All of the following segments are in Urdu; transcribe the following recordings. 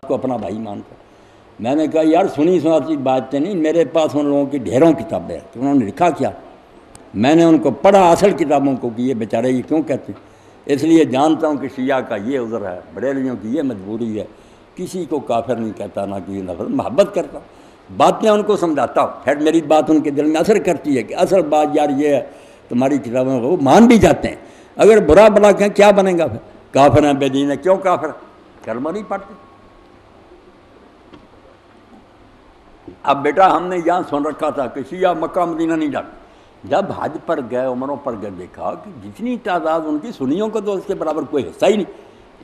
کو اپنا بھائی مانتا. میں نے کہا یار سنی سناتی باتیں نہیں, میرے پاس ان لوگوں کی ڈھیروں کتابیں ہیں, تو انہوں نے لکھا کیا. میں نے ان کو پڑھا اصل کتابوں کو کہ یہ بیچارے یہ کیوں کہتے ہیں. اس لیے جانتا ہوں کہ شیعہ کا یہ عذر ہے, بریلویوں کی یہ مجبوری ہے. کسی کو کافر نہیں کہتا, نہ کسی نفرت, محبت کرتا ہوں, باتیں ان کو سمجھاتا ہوں. پھر میری بات ان کے دل میں اثر کرتی ہے کہ اصل بات یار یہ ہے, تمہاری کتابوں کو وہ مان بھی جاتے ہیں. اگر برا بلا کہیں کیا بنے گا, پھر کافر ہیں بے دین ہے. کیوں کافر, کلمہ نہیں پڑھتے. اب بیٹا ہم نے یہاں سن رکھا تھا کہ شیعہ مکہ مدینہ نہیں جاتے. جب حج پر گئے, عمروں پر گئے, دیکھا کہ جتنی تعداد ان کی, سنیوں کو تو اس کے برابر کوئی حصہ ہی نہیں.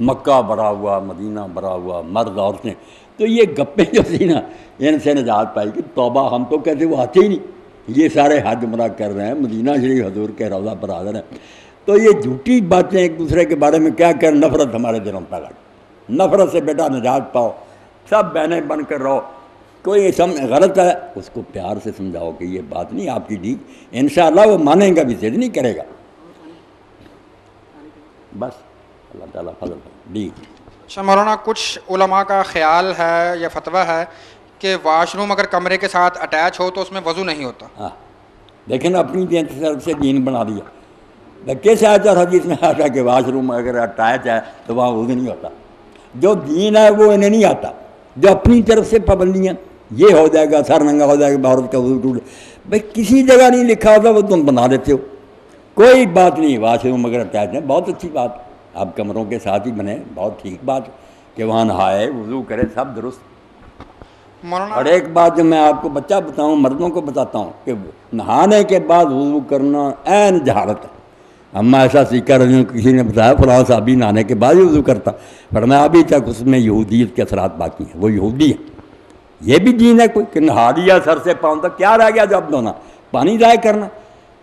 مکہ بھرا ہوا, مدینہ بھرا ہوا, مرد عورتیں. تو یہ گپیں جو تھی نا, ان سے نجات پائی کہ توبہ, ہم تو کہتے وہ آتے ہی نہیں. یہ سارے حج عمرہ کر رہے ہیں, مدینہ شریف حضور کے روضہ پر حاضر ہیں. تو یہ جھوٹی باتیں ایک دوسرے کے بارے میں کیا کر, نفرت ہمارے دلوں میں پیدا کر. نفرت سے بیٹا نجات پاؤ, سب بہنیں بن کر رہو. کوئی غلط ہے اس کو پیار سے سمجھاؤ کہ یہ بات نہیں آپ کی ٹھیک, انشاءاللہ وہ مانیں گا بھی, ضد نہیں کرے گا. بس اللہ تعالیٰ فضل دی. اچھا مولانا, کچھ علماء کا خیال ہے یا فتویٰ ہے کہ واش روم اگر کمرے کے ساتھ اٹیچ ہو تو اس میں وضو نہیں ہوتا. ہاں لیکن اپنی طرف سے دین بنا دیا. کیسے آتا تھا جس میں آتا کہ واش روم اگر اٹیچ ہے تو وہاں وضو نہیں ہوتا. جو دین ہے وہ انہیں نہیں آتا. جو اپنی طرف سے پابندیاں, یہ ہو جائے گا, سر ننگا ہو جائے گا, عورت کا وضو ٹوٹ, بھائی کسی جگہ نہیں لکھا ہوتا, وہ تم بنا دیتے ہو. کوئی بات نہیں, واش روم اگر اٹیچ ہے بہت اچھی بات, آپ کمروں کے ساتھ ہی بنے, بہت ٹھیک بات کہ وہاں نہائے, وضو کرے, سب درست. اور ایک بات جو میں آپ کو بچہ بتاؤں, مردوں کو بتاتا ہوں کہ نہانے کے بعد وضو کرنا عین جہالت ہے. ہم ایسا سیکھا رہے ہیں, کسی نے بتایا فلاں صحابی نہانے کے بعد ہی وضو کرتا, فرمایا ابھی تک اس میں یہودیت کے اثرات باقی ہیں, وہ یہودی ہے. یہ بھی دین ہے کوئی کہ نہا لیا سر سے پاؤں تک, کیا رہ گیا جب دھونا, پانی ضائع کرنا.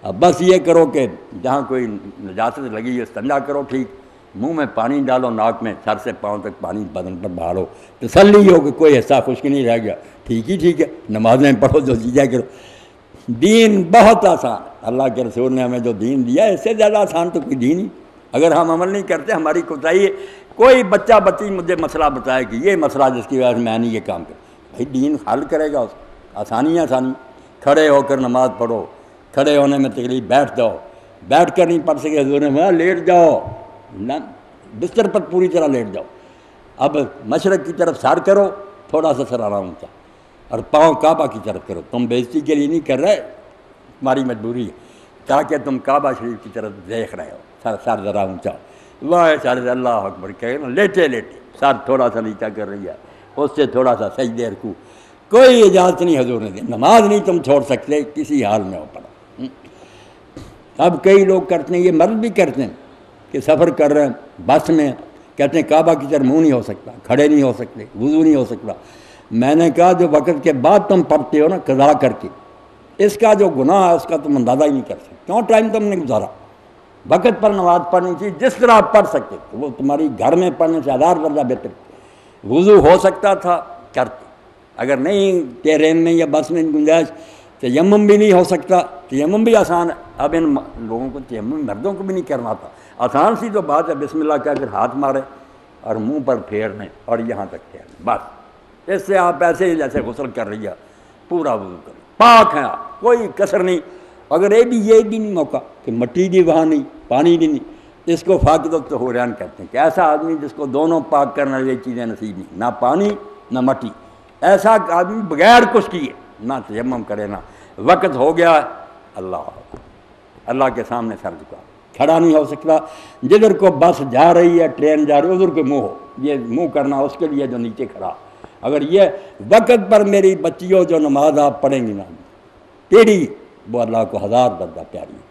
اب بس یہ کرو کہ جہاں کوئی نجاست لگی ہے استنجا کرو, ٹھیک, منہ میں پانی ڈالو, ناک میں, سر سے پاؤں تک پانی بدن پر بہاڑو, تسلی ہو کہ کوئی حصہ خشک نہیں رہ گیا, ٹھیک ہی ٹھیک ہے. نمازیں پڑھو, جو چیزیں کرو. دین بہت آسان, اللہ کے رسول نے ہمیں جو دین دیا ہے اس سے زیادہ آسان تو کوئی دین ہی. اگر ہم عمل نہیں کرتے ہماری کوتاہی ہے. کوئی بچہ بچی مجھے مسئلہ بتائے کہ یہ مسئلہ جس کی وجہ سے میں نہیں یہ کام کرتا, بھائی دین حل کرے گا اس کو. آسانی آسانی, کھڑے ہو کر نماز پڑھو, کھڑے ہونے میں تکلیف, بیٹھ جاؤ, بیٹھ کر نہیں پڑھ سکے حضور نے کہا لیٹ جاؤ, بستر پر پوری طرح لیٹ جاؤ. اب مشرق کی طرف سر کرو, تھوڑا سا سر آرام اونچا, اور پاؤں کعبہ کی طرف کرو. تم بےزتی کے لیے نہیں کر رہے, تمہاری مجبوری ہے, تاکہ تم کعبہ شریف کی طرف دیکھ رہے ہو. سر ذرا اونچا, اللہ اکبر کہے نا, لیٹے لیٹے سر تھوڑا سا نیچا کر رہی ہے, اس سے تھوڑا سا سجدے رکوع. کوئی اجازت نہیں حضور نے دی, نماز نہیں تم چھوڑ سکتے, کسی حال میں ہو پڑا. اب کئی لوگ کرتے ہیں, یہ مرد بھی کرتے ہیں کہ سفر کر رہے ہیں بس میں, کہتے ہیں کعبہ کی طرف منہ نہیں ہو سکتا, کھڑے نہیں ہو سکتے, وضو نہیں ہو سکتا. میں نے کہا جو وقت کے بعد تم پڑھتے ہو نا قضا کر کے, اس کا جو گناہ ہے اس کا تم اندازہ ہی نہیں کر سکتے. کیوں ٹائم تم نے گزارا, وقت پر نماز پڑھنی چاہیے جس طرح آپ پڑھ سکتے, وہ تمہاری گھر میں پڑھنے سے 1000 درجہ بہتر. وضو ہو سکتا تھا کرتے, اگر نہیں ٹرین میں یا بس میں گنجائش, تیمم بھی نہیں ہو سکتا, تیمم بھی آسان ہے. اب ان لوگوں کو تیمم مردوں کو بھی نہیں کرنا تھا, آسان سی تو بات ہے, بسم اللہ کہہ کر ہاتھ مارے اور منہ پر پھیرنے اور یہاں تک پھیرنے, بس. اس سے آپ ایسے ہی جیسے غسل کر رہی ہے, پورا وضو کرو, پاک ہیں آپ, کوئی کسر نہیں. اگر یہ بھی نہیں موقع کہ مٹی بھی وہاں نہیں, پانی بھی نہیں, اس کو فاقد الطہورین کہتے ہیں کہ ایسا آدمی جس کو دونوں پاک کرنے والی چیزیں نصیب نہیں, نہ پانی نہ مٹی. ایسا آدمی بغیر کچھ کیے نہ تیمم کرے, نہ وقت ہو گیا, اللہ کے سامنے سر جھکا, کھڑا نہیں ہو سکتا. جدھر کو بس جا رہی ہے, ٹرین جا رہی ہے, ادھر کو منہ ہو, یہ منہ کرنا اس کے لیے جو نیچے کھڑا. اگر یہ وقت پر میری بچیوں جو نماز آپ پڑھیں گی نا ٹیڑھی, وہ اللہ کو 1000 درجہ پیاری ہے.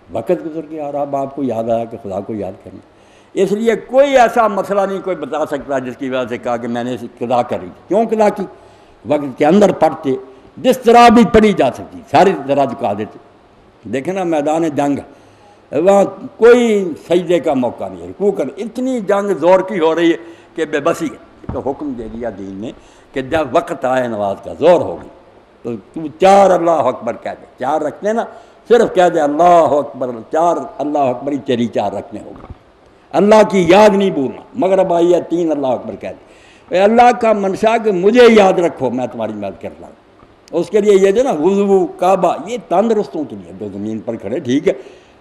وقت گزر گیا اور اب آپ کو یاد آیا کہ خدا کو یاد کرنا. اس لیے کوئی ایسا مسئلہ نہیں کوئی بتا سکتا جس کی وجہ سے کہا کہ میں نے قضا کری. کیوں قضا کی؟ وقت کے اندر پڑھتے, جس طرح بھی پڑھی جا سکتی ساری طرح جھکا دیتے. دیکھیں نا میدان جنگ, وہاں کوئی سجدے کا موقع نہیں ہے, رکوع کر, اتنی جنگ زور کی ہو رہی ہے کہ بے بسی ہے. تو حکم دے دیا دین نے کہ جب وقت آئے نماز کا, زور ہوگی تو تو 4 اللہ اکبر کہہ دے. 4 رکھتے نا, صرف کہہ دے اللہ اکبر, 4 اللہ اکبر ہی تیری 4 رکھنے ہوگی. اللہ کی یاد نہیں بھولنا. مغرب آئی ہے 3 اللہ اکبر کہہ دے. اے اللہ کا منشا کہ مجھے یاد رکھو، میں تمہاری مدد کرتا ہوں۔ اس کے لیے یہ جو نا وضو کعبہ یہ تندرستوں کے لیے، جو زمین پر کھڑے ٹھیک ہے،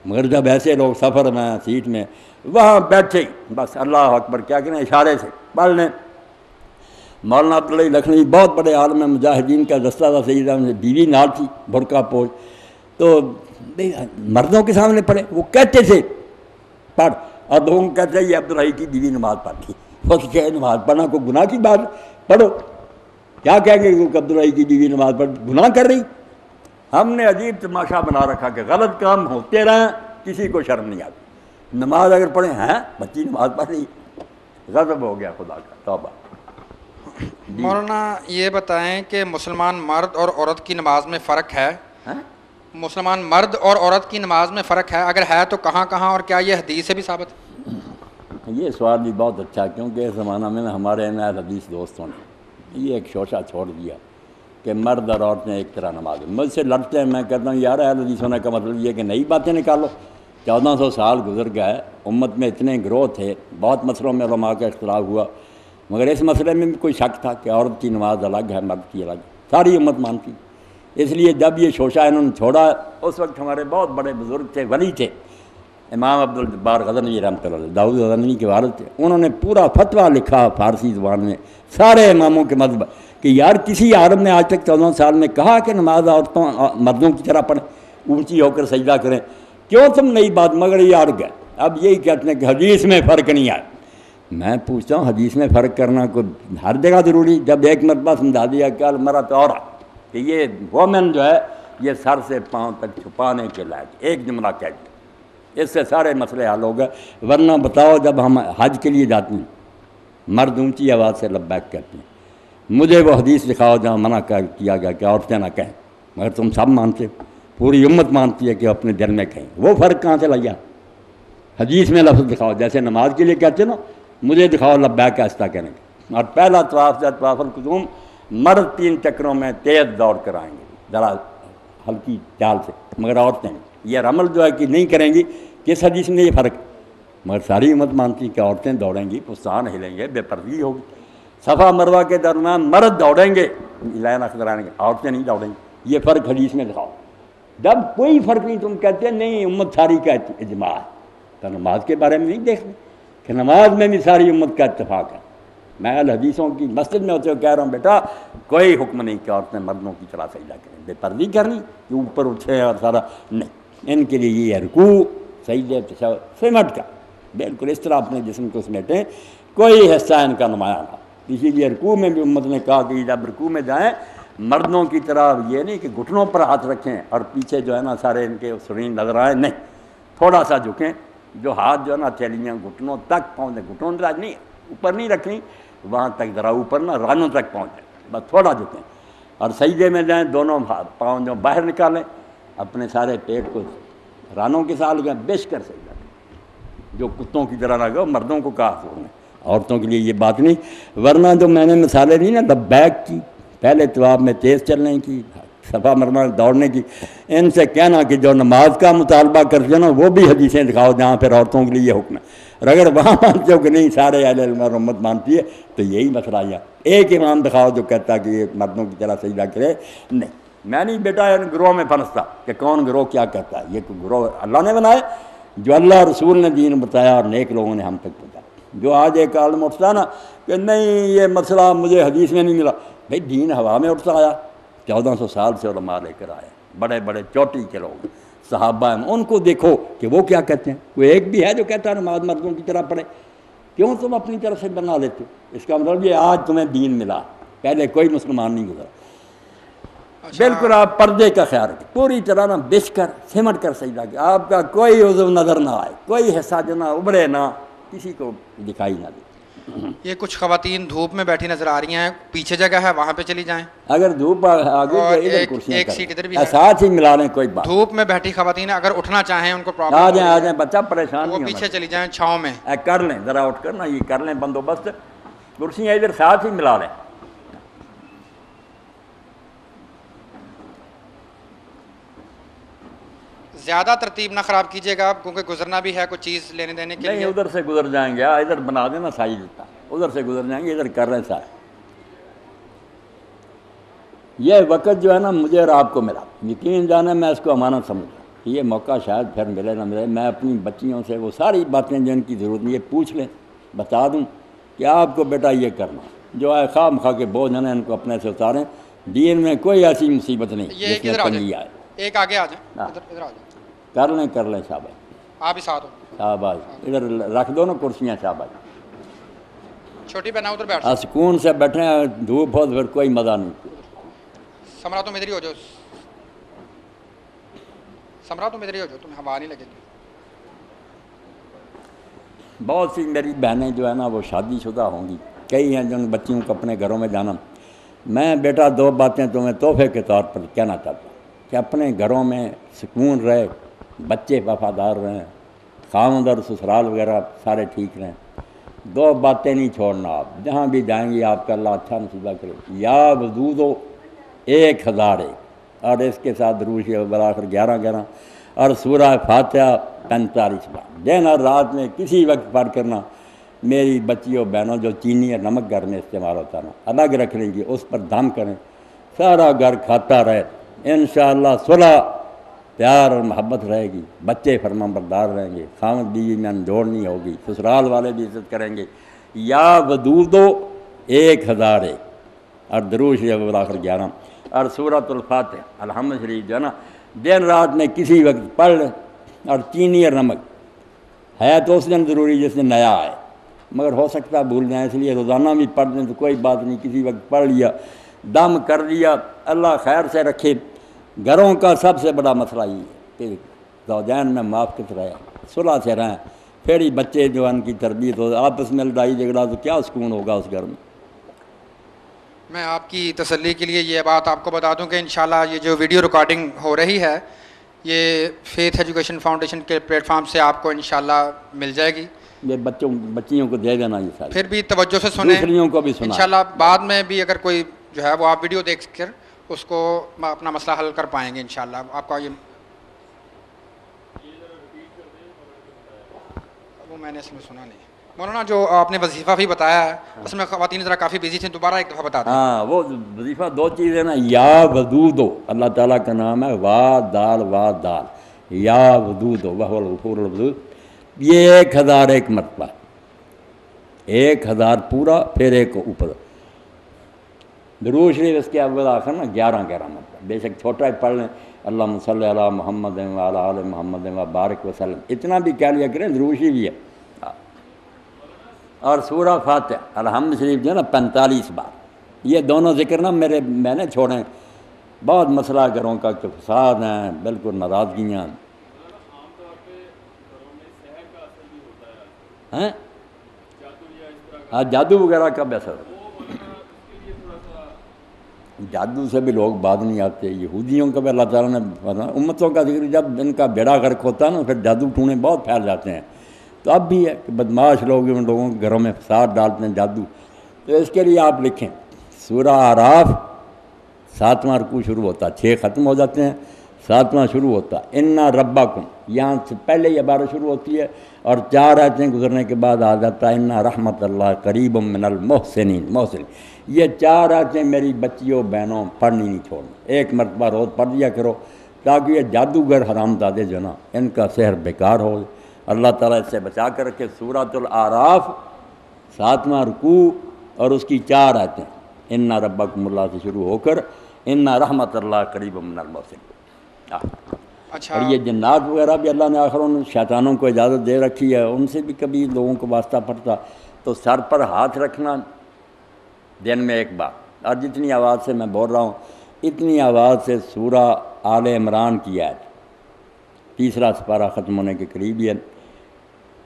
مگر جب ایسے لوگ سفر میں سیٹ میں وہاں بیٹھے بس اللہ اکبر کیا کریں اشارے سے پڑھ لیں۔ مولانا عبداللہ لکھنوی بہت بڑے عالم مجاہدین کا دستہ تھا، سیدہ ان سے بیوی نال تھی برقع پوش، تو مردوں کے سامنے پڑھے، وہ کہتے تھے پڑھ، اور لوگوں کو کہتے ہیں یہ عبدالرحیم کی بیوی نماز پڑھتی، وہ کہ نماز پڑھنا کوئی گناہ کی بات، پڑھو، کیا کہیں گے کہ عبدالرحیم کی بیوی نماز پڑھ گناہ کر رہی؟ ہم نے عجیب تماشا بنا رکھا کہ غلط کام ہوتے رہیں، کسی کو شرم نہیں آتی، نماز اگر پڑھیں ہیں بچی نماز پڑھ رہی، غضب ہو گیا خدا کا، توبہ۔ مولانا یہ بتائیں کہ مسلمان مرد اور عورت کی نماز میں فرق ہے؟ مسلمان مرد اور عورت کی نماز میں فرق ہے، اگر ہے تو کہاں کہاں، اور کیا یہ حدیث سے بھی ثابت ہے؟ یہ سوال بھی بہت اچھا، کیونکہ اس زمانہ میں ہمارے عنایت حدیث دوستوں نے یہ ایک شوشہ چھوڑ دیا کہ مرد اور عورتیں ایک طرح نماز، مجھ سے لڑتے ہیں، میں کہتا ہوں یار اہل حدیث ہونے کا مطلب یہ کہ نئی باتیں نکالو، 1400 سال گزر گئے، امت میں اتنے گروہ تھے، بہت مسئلوں میں علماء کا اختلاف ہوا، مگر اس مسئلے میں بھی کوئی شک تھا کہ عورت کی نماز الگ ہے مرد کی الگ، ساری امت مانتی۔ اس لیے جب یہ شوشہ انہوں نے چھوڑا، اس وقت ہمارے بہت بڑے بزرگ تھے، ولی تھے، امام عبدالجبار غزنوی رحمۃ اللہ علیہ، داؤد غزنوی کے والد تھے، انہوں نے پورا فتویٰ لکھا فارسی زبان میں سارے اماموں کے مذہب کہ یار کسی عالم نے آج تک 14 سال میں کہا کہ نماز عورتوں مردوں کی طرح پڑھیں، اونچی ہو کر سجدہ کریں، کیوں تم نئی بات؟ مگر یہ اڑ گئے، اب یہی کہتے ہیں کہ حدیث میں فرق نہیں آیا۔ میں پوچھتا ہوں حدیث میں فرق کرنا کوئی ہر جگہ ضروری؟ جب ایک مرتبہ سمجھا دیا کہ المرأۃ عورہ، کہ یہ وومن جو ہے یہ سر سے پاؤں تک چھپانے کے لائق، ایک جملہ کہہ دیا، اس سے سارے مسئلے حل ہو گئے۔ ورنہ بتاؤ جب ہم حج کے لیے جاتے ہیں مرد اونچی آواز سے لبیک کہتے ہیں، مجھے وہ حدیث دکھاؤ جہاں منع کیا گیا کہ عورتیں نہ کہیں، مگر تم سب مانتے ہو، پوری امت مانتی ہے کہ اپنے دل میں کہیں، وہ فرق کہاں سے لگا؟ حدیث میں لفظ دکھاؤ، جیسے نماز کے لیے کہتے نا مجھے دکھاؤ لبیک آہستہ کہنے کا، اور پہلا طواف جب طواف القدوم مرد 3 چکروں میں تیز دوڑ کر آئیں گے ذرا ہلکی چال سے، مگر عورتیں یہ رمل جو ہے کہ نہیں کریں گی، کس حدیث میں یہ فرق؟ مگر ساری امت مانتی کہ عورتیں دوڑیں گی، پستان ہلیں گے، بے پردگی ہوگی، صفا مروہ کے درمیان مرد دوڑیں گے لائن اخترائیں گے، عورتیں نہیں دوڑیں گی، یہ فرق حدیث میں دکھاؤ۔ جب کوئی فرق نہیں، تم کہتے نہیں امت ساری کا اجماع ہے، تو نماز کے بارے میں نہیں دیکھتے کہ نماز میں بھی ساری امت کا اتفاق ہے؟ میں الحدیثوں کی مسجد میں ہوتے ہوئے کہہ رہا ہوں بیٹا کوئی حکم نہیں کہ عورتیں مردوں کی طرح سجدہ کریں، بے پردگی کرنی کہ اوپر اٹھے اور سارا نہیں، ان کے لیے یہ رکوع سجدے سمٹ کا بالکل اس طرح اپنے جسم کو سمیٹیں، کوئی حصہ ان کا نمایاں نہ۔ اسی لیے رکوع میں بھی امت نے کہا کہ جب رکوع میں جائیں مردوں کی طرح یہ نہیں کہ گھٹنوں پر ہاتھ رکھیں اور پیچھے جو ہے نا سارے ان کے سرین نظر آئیں، نہیں، تھوڑا سا جھکیں، جو ہاتھ جو ہے نا تھیلیاں گھٹنوں تک پہنچیں، گھٹنوں تک نہیں اوپر نہیں رکھنی، وہاں تک ذرا اوپر نہ رانوں تک پہنچیں، بس تھوڑا جھکیں، اور سجدے میں جائیں دونوں پاؤں جو باہر نکالیں، اپنے سارے پیٹ کو رانوں کے ساتھ لگائیں، بیش کر سجدہ کریں، جو کتوں کی طرح لگا مردوں کو کہا حضور نے، عورتوں کے لیے یہ بات نہیں۔ ورنہ جو میں نے مثالیں دی نا لبیک کی، پہلے طواف میں تیز چلنے کی، صفا مرمہ دوڑنے کی، ان سے کہنا کہ جو نماز کا مطالبہ کرتے ہیں نا وہ بھی حدیثیں دکھاؤ جہاں پھر عورتوں کے لیے یہ حکم ہے، اور اگر وہاں مانتے ہو کہ نہیں سارے اہل علم اور امت مانتی ہے تو یہی مسئلہ آیا، ایک امام دکھاؤ جو کہتا کہ یہ مردوں کی طرح سجدہ کرے، نہیں۔ میں نہیں بیٹا ان گروہ میں پھنستا کہ کون گروہ کیا کہتا ہے، یہ گروہ اللہ نے بنائے، جو اللہ رسول نے دین بتایا اور نیک لوگوں نے ہم تک پہنچایا۔ جو آج ایک عالم اٹھتا نا کہ نہیں یہ مسئلہ مجھے حدیث میں نہیں ملا، بھائی دین ہوا میں اٹھتا آیا، 1400 سال سے علماء لے کر آئے، بڑے بڑے چوٹی کے لوگ صحابہ ہیں، ان کو دیکھو کہ وہ کیا کہتے ہیں، کوئی ایک بھی ہے جو کہتا ہے نماز مردوں کی طرح پڑھے؟ کیوں تم اپنی طرف سے بنا لیتے ہو؟ اس کا مطلب یہ آج تمہیں دین ملا، پہلے کوئی مسلمان نہیں گزرا۔ بالکل آپ پردے کا خیال رکھیں، پوری طرح نہ بچ کر سمٹ کر سجدہ کہ آپ کا کوئی عضو نظر نہ آئے، کوئی حصہ جو نہ ابھرے، نہ کسی کو دکھائی نہ دے۔ یہ کچھ خواتین دھوپ میں بیٹھی نظر آ رہی ہیں، پیچھے جگہ ہے وہاں پہ چلی جائیں، اگر دھوپ آگے اور تو ادھر ایک کرسیاں سیٹ ادھر بھی کریں، ہے۔ ساتھ ہی ملا لیں، کوئی بات دھوپ میں بیٹھی خواتین اگر اٹھنا چاہیں ان کو آ پرابلم جائیں، آ جائیں، بچہ پریشان وہ نہیں پیچھے ہونا، چلی جائیں چھاؤں میں۔ کر لیں ذرا اٹھ کر نا، یہ کر لیں بندوبست، کرسیاں ادھر ساتھ ہی ملا لیں۔ زیادہ ترتیب نہ خراب کیجیے گا آپ، کیونکہ گزرنا بھی ہے کچھ چیز لینے دینے کے نہیں لیے. ادھر سے گزر جائیں گے، ادھر بنا دینا سائی دیتا، ادھر سے گزر جائیں گے، ادھر کر رہے ہیں سارے. یہ وقت جو ہے نا مجھے اور آپ کو ملا، یقین جانے میں اس کو امانت سمجھتا ہوں. یہ موقع شاید پھر ملے نہ ملے. میں اپنی بچیوں سے وہ ساری باتیں جن کی ضرورت نہیں ہے پوچھ لیں، بتا دوں کہ آپ کو بیٹا یہ کرنا جو ہے خواہ مخواہ کے بوجھ ہیں ان کو اپنے سے اتاریں. دین میں کوئی ایسی مصیبت نہیں یہ جس ایک میں ادھر آ تنگی جائیں، آئے. ایک آگے آ جائیں، ادھر آ جائیں، کر لیں شاباش آپ ہی ساتھ ہو. شاباش. ادھر رکھ دو نا کرسیاں شاباش. چھوٹی بہن ادھر بیٹھ جاؤ. سکون سے بیٹھیں، دھوپ ہو تو پھر کوئی مزہ نہیں. سمرا تم ادھر ہی ہو جاؤ، سمرا تم ادھر ہی ہو جاؤ، تمہیں ہوا نہیں لگے گی. بہت سی میری بہنیں جو ہے نا وہ شادی شدہ ہوں گی، کئی ہیں جن بچیوں کو اپنے گھروں میں جانا. میں بیٹا دو باتیں تمہیں تحفے کے طور پر کہنا چاہتا ہوں کہ اپنے گھروں میں سکون رہے، بچے وفادار رہیں، خاوند اور سسرال وغیرہ سارے ٹھیک رہیں. دو باتیں نہیں چھوڑنا. آپ جہاں بھی جائیں گے آپ کا اللہ اچھا نصیبہ کرے. یا وجودو 1001 اور اس کے ساتھ روشی برآخر 11 اور سورہ فاتحہ 45 بار دن اور رات میں کسی وقت پڑھ کرنا. میری بچیوں بہنوں جو چینی اور نمک گھر میں استعمال ہوتا نا الگ رکھ لیں گی، اس پر دم کریں، سارا گھر کھاتا رہے. انشاءاللہ صلح پیار اور محبت رہے گی، بچے فرمان بردار رہیں گے، خاوند بیوی میں انجوڑ نہیں ہوگی، سسرال والے بھی عزت کریں گے. یا ودودو 1001 اور درود شریف بالآخر 11 اور سورۃ الفاتحہ الحمد شریف جو ہے نا دن رات میں کسی وقت پڑھ لیں. اور چینی اور نمک ہے تو اس دن ضروری جس دن نیا آئے، مگر ہو سکتا ہے بھول جائیں، اس لیے روزانہ بھی پڑھ دیں تو کوئی بات نہیں. کسی وقت پڑھ لیا، دم کر لیا، اللہ خیر سے رکھے. گھروں کا سب سے بڑا مسئلہ یہ ہے کہ زوجین میں موافقت رہے، صلح سے رہیں، پھر ہی بچے جو ان کی تربیت ہو. آپس میں لڑائی جھگڑا تو کیا سکون ہوگا اس گھر میں. میں آپ کی تسلی کے لیے یہ بات آپ کو بتا دوں کہ انشاءاللہ یہ جو ویڈیو ریکارڈنگ ہو رہی ہے یہ فیتھ ایجوکیشن فاؤنڈیشن کے پلیٹ فارم سے آپ کو انشاءاللہ مل جائے گی. یہ بچیوں کو دے دینا. یہ سارے پھر بھی توجہ سے سنیں، دوسریوں کو بھی سنا. انشاءاللہ بعد میں بھی اگر کوئی جو ہے وہ آپ ویڈیو دیکھ کر اس کو اپنا مسئلہ حل کر پائیں گے انشاءاللہ. آپ کا یہ وہ میں نے اس میں سنا نہیں. مولانا جو آپ نے وظیفہ بھی بتایا ہے اس میں خواتین ذرا کافی بیزی تھیں، دوبارہ ایک دفعہ بتا دیں. ہاں وہ وظیفہ 2 چیزیں نا، یا ودودو اللہ تعالیٰ کا نام ہے، وا دال یا ودودو وہو الغفور الودود. یہ 1001 مرتبہ، 1000 پورا پھر ایک اوپر. درود شریف اس کے اول آخر نا 11 مرتبہ. بے شک چھوٹا ہی پڑھ لیں، اللہم صلی علی محمد وعلی آل محمد وبارک وسلم، اتنا بھی کہہ لیا کریں. درود شریف بھی ہے. اور سورہ فاتحہ الحمد شریف جو ہے نا 45 بار. یہ دونوں ذکر نا میں نے چھوڑیں. بہت مسئلہ گھروں کا کہ فساد ہیں، بالکل ناراضگیاں ہیں. ہاں جادو وغیرہ کا بھی اثر. جادو سے بھی لوگ بعد نہیں آتے. یہودیوں کا بھی اللہ تعالیٰ نے امتوں کا ذکر، جب ان کا بیڑا غرق ہوتا ہے نا پھر جادو ٹونے بہت پھیل جاتے ہیں. تو اب بھی ہے کہ بدماش لوگ ان لوگوں کے گھروں میں فساد ڈالتے ہیں جادو. تو اس کے لیے آپ لکھیں سورہ اعراف 7واں رکوع شروع ہوتا ہے، 6 ختم ہو جاتے ہیں، 7واں شروع ہوتا ہے. انا ربکم، یہاں سے پہلے یہ عبارت شروع ہوتی ہے اور 4 آیتیں گزرنے کے بعد آ جاتا ہے انا رحمت اللہ قریب من المحسنین. محسن یہ 4 آیتیں میری بچیوں بہنوں پڑھنی نہیں چھوڑنا. 1 مرتبہ روز پڑھ دیا کرو تاکہ یہ جادوگر حرام دادے جو نا ان کا سحر بیکار ہو. اللہ تعالیٰ اس سے بچا کر رکھے. سورۃ الاعراف 7واں رکوع اور اس کی 4 آیتیں انا ربکم اللہ سے شروع ہو کر انا رحمت اللہ قریب من المحسنین. اچھا، اور یہ جنات وغیرہ بھی اللہ نے آخر ان شیطانوں کو اجازت دے رکھی ہے، ان سے بھی کبھی لوگوں کو واسطہ پڑتا تو سر پر ہاتھ رکھنا دن میں 1 بار. اور جتنی آواز سے میں بول رہا ہوں اتنی آواز سے سورہ آل عمران کی آیت 3 سپارہ ختم ہونے کے قریب ہے.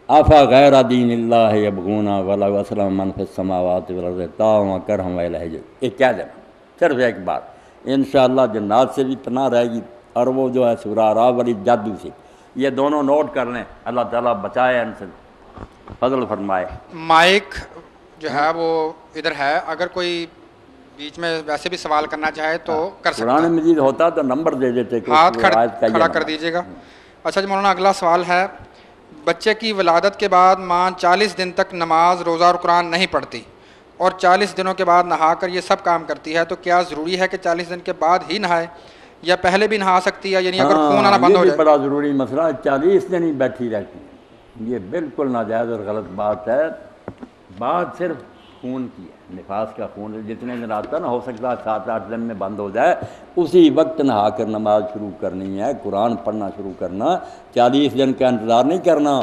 آفا غیر دین اللہ یبغون ولو اسلم من فی السماوات والارض طوعا وکرہا والیہ. یہ کہہ دینا صرف 1 بار. انشاءاللہ جنات سے بھی پناہ رہے گی اور وہ جو ہے سورہ اعراف والی جادو سے. یہ دونوں نوٹ کر لیں، اللہ تعالیٰ بچائے ان سے، فضل فرمائے. مائک جو ہے وہ ادھر ہے، اگر کوئی بیچ میں ویسے بھی سوال کرنا چاہے تو کر سکتا قرآن ہے. مجید ہوتا تو نمبر دے دیتے کہ ہاتھ آیت کا یہ کھڑا کر نمبر. دیجیے گا. اچھا جی مولانا، اگلا سوال ہے، بچے کی ولادت کے بعد ماں 40 دن تک نماز، روزہ اور قرآن نہیں پڑھتی اور 40 دنوں کے بعد نہا کر یہ سب کام کرتی ہے، تو کیا ضروری ہے کہ 40 دن کے بعد ہی نہائے یا پہلے بھی نہا سکتی ہے؟ یعنی اگر خون آنا بند ہو یہ جائے؟ بڑا ضروری مسئلہ ہے، 40 دن ہی بیٹھی رہتی ہے، یہ بالکل ناجائز اور غلط بات ہے۔ بات صرف خون کی ہے، نفاس کا خون جتنے دن آتا نا، ہو سکتا ہے 7-8 دن میں بند ہو جائے، اسی وقت نہا کر نماز شروع کرنی ہے، قرآن پڑھنا شروع کرنا، 40 دن کا انتظار نہیں کرنا۔